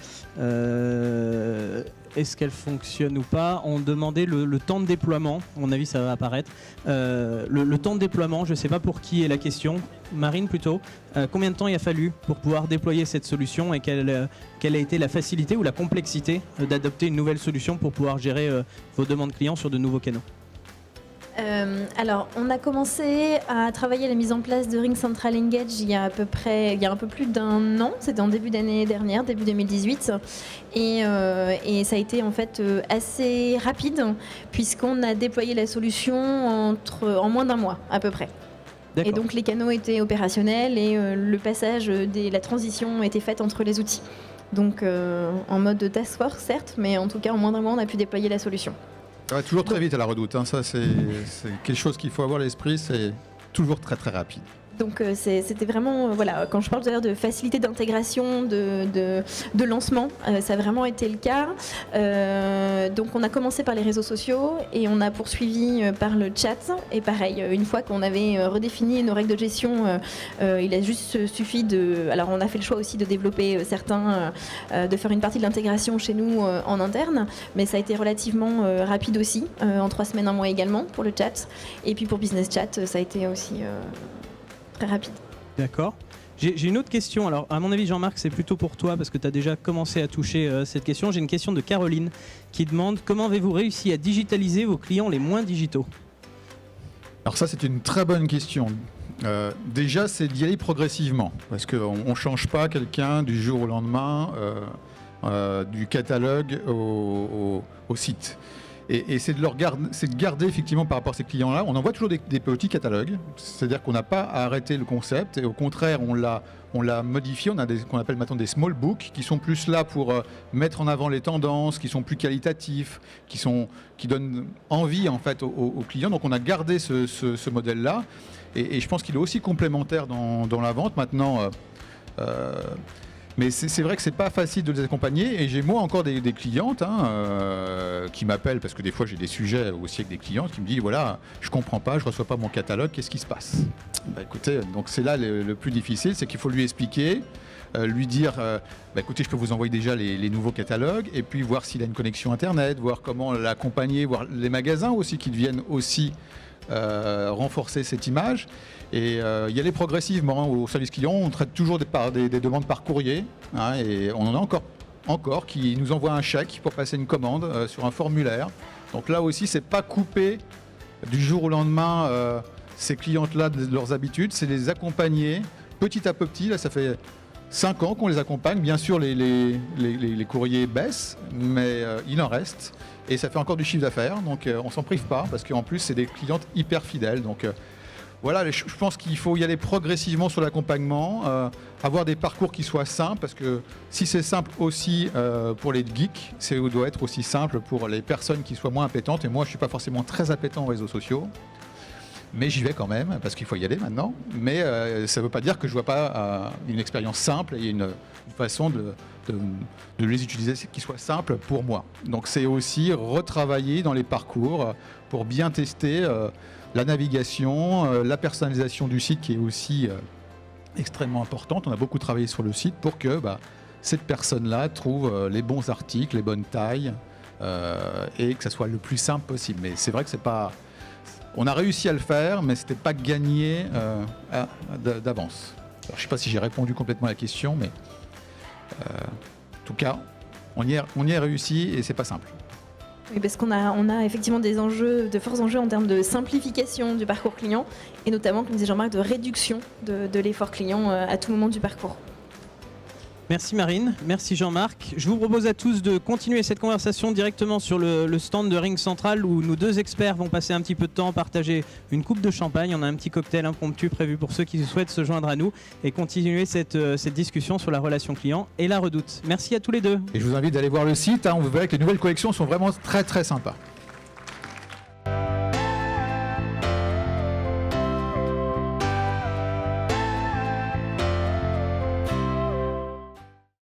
Est-ce qu'elle fonctionne ou pas? On demandait le temps de déploiement, à mon avis ça va apparaître. Le temps de déploiement, je ne sais pas pour qui est la question, Marine plutôt. Combien de temps il a fallu pour pouvoir déployer cette solution et quelle a été la facilité ou la complexité d'adopter une nouvelle solution pour pouvoir gérer vos demandes clients sur de nouveaux canaux? Alors, on a commencé à travailler la mise en place de Ring Central Engage il y a un peu plus d'1 an. C'était en début d'année dernière, début 2018. Et ça a été en fait assez rapide puisqu'on a déployé la solution en moins d'1 mois à peu près. Et donc les canaux étaient opérationnels et le passage, la transition était faite entre les outils. Donc en mode task force certes, mais en tout cas en moins d'1 mois on a pu déployer la solution. Ouais, toujours très vite à la Redoute, hein. Ça c'est quelque chose qu'il faut avoir à l'esprit, c'est toujours très très rapide. Donc c'était vraiment, voilà, quand je parle d'ailleurs de facilité d'intégration, de lancement, ça a vraiment été le cas. Donc on a commencé par les réseaux sociaux et on a poursuivi par le chat. Et pareil, une fois qu'on avait redéfini nos règles de gestion, il a juste suffi de... Alors on a fait le choix aussi de développer de faire une partie de l'intégration chez nous en interne, mais ça a été relativement rapide aussi, en 3 semaines, 1 mois également pour le chat. Et puis pour Business Chat, ça a été aussi... très rapide. D'accord. J'ai une autre question. Alors, à mon avis, Jean-Marc, c'est plutôt pour toi parce que tu as déjà commencé à toucher cette question. J'ai une question de Caroline qui demande comment avez-vous réussi à digitaliser vos clients les moins digitaux? Alors ça, c'est une très bonne question. Déjà, c'est d'y aller progressivement parce qu'on ne change pas quelqu'un du jour au lendemain du catalogue au site. Et c'est de garder effectivement par rapport à ces clients-là. On envoie toujours des petits catalogues, c'est-à-dire qu'on n'a pas à arrêter le concept, et au contraire, on l'a modifié. On a qu'on appelle maintenant des small books, qui sont plus là pour mettre en avant les tendances, qui sont plus qualitatifs, qui donnent envie en fait aux clients. Donc on a gardé ce modèle-là, et je pense qu'il est aussi complémentaire dans la vente maintenant. Mais c'est vrai que c'est pas facile de les accompagner, et j'ai moi encore des clientes qui m'appellent parce que des fois j'ai des sujets aussi avec des clientes qui me disent voilà, je comprends pas, je reçois pas mon catalogue, qu'est-ce qui se passe? Écoutez, donc c'est là le plus difficile, c'est qu'il faut lui expliquer, lui dire écoutez, je peux vous envoyer déjà les nouveaux catalogues, et puis voir s'il a une connexion internet, voir comment l'accompagner, voir les magasins aussi qui deviennent aussi renforcer cette image. Et y aller progressivement. Au service client, on traite toujours des demandes par courrier, et on en a encore qui nous envoient un chèque pour passer une commande sur un formulaire. Donc là aussi, c'est pas couper du jour au lendemain ces clientes-là de leurs habitudes, c'est les accompagner petit à petit. Là, ça fait 5 ans qu'on les accompagne. Bien sûr, les courriers baissent, mais il en reste. Et ça fait encore du chiffre d'affaires, donc on s'en prive pas, parce qu'en plus, c'est des clientes hyper fidèles. Donc voilà, je pense qu'il faut y aller progressivement sur l'accompagnement, avoir des parcours qui soient simples, parce que si c'est simple aussi pour les geeks, ça doit être aussi simple pour les personnes qui soient moins appétentes. Et moi, je ne suis pas forcément très appétent aux réseaux sociaux. Mais j'y vais quand même, parce qu'il faut y aller maintenant. Mais ça ne veut pas dire que je ne vois pas une expérience simple et une façon de les utiliser qui soit simple pour moi. Donc c'est aussi retravailler dans les parcours pour bien tester la navigation, la personnalisation du site qui est aussi extrêmement importante. On a beaucoup travaillé sur le site pour que cette personne-là trouve les bons articles, les bonnes tailles et que ça soit le plus simple possible. Mais c'est vrai que c'est pas... On a réussi à le faire, mais c'était pas gagné d'avance. Alors, je ne sais pas si j'ai répondu complètement à la question, mais en tout cas, on y est réussi et c'est pas simple. Oui, parce qu'on a effectivement des enjeux, de forts enjeux en termes de simplification du parcours client et notamment, comme disait Jean-Marc, de réduction de l'effort client à tout moment du parcours. Merci Marine, merci Jean-Marc. Je vous propose à tous de continuer cette conversation directement sur le stand de Ring Central où nos deux experts vont passer un petit peu de temps, partager une coupe de champagne. On a un petit cocktail impromptu prévu pour ceux qui souhaitent se joindre à nous et continuer cette discussion sur la relation client et la Redoute. Merci à tous les deux. Et je vous invite d'aller voir le site, vous verrez que les nouvelles collections sont vraiment très très sympas.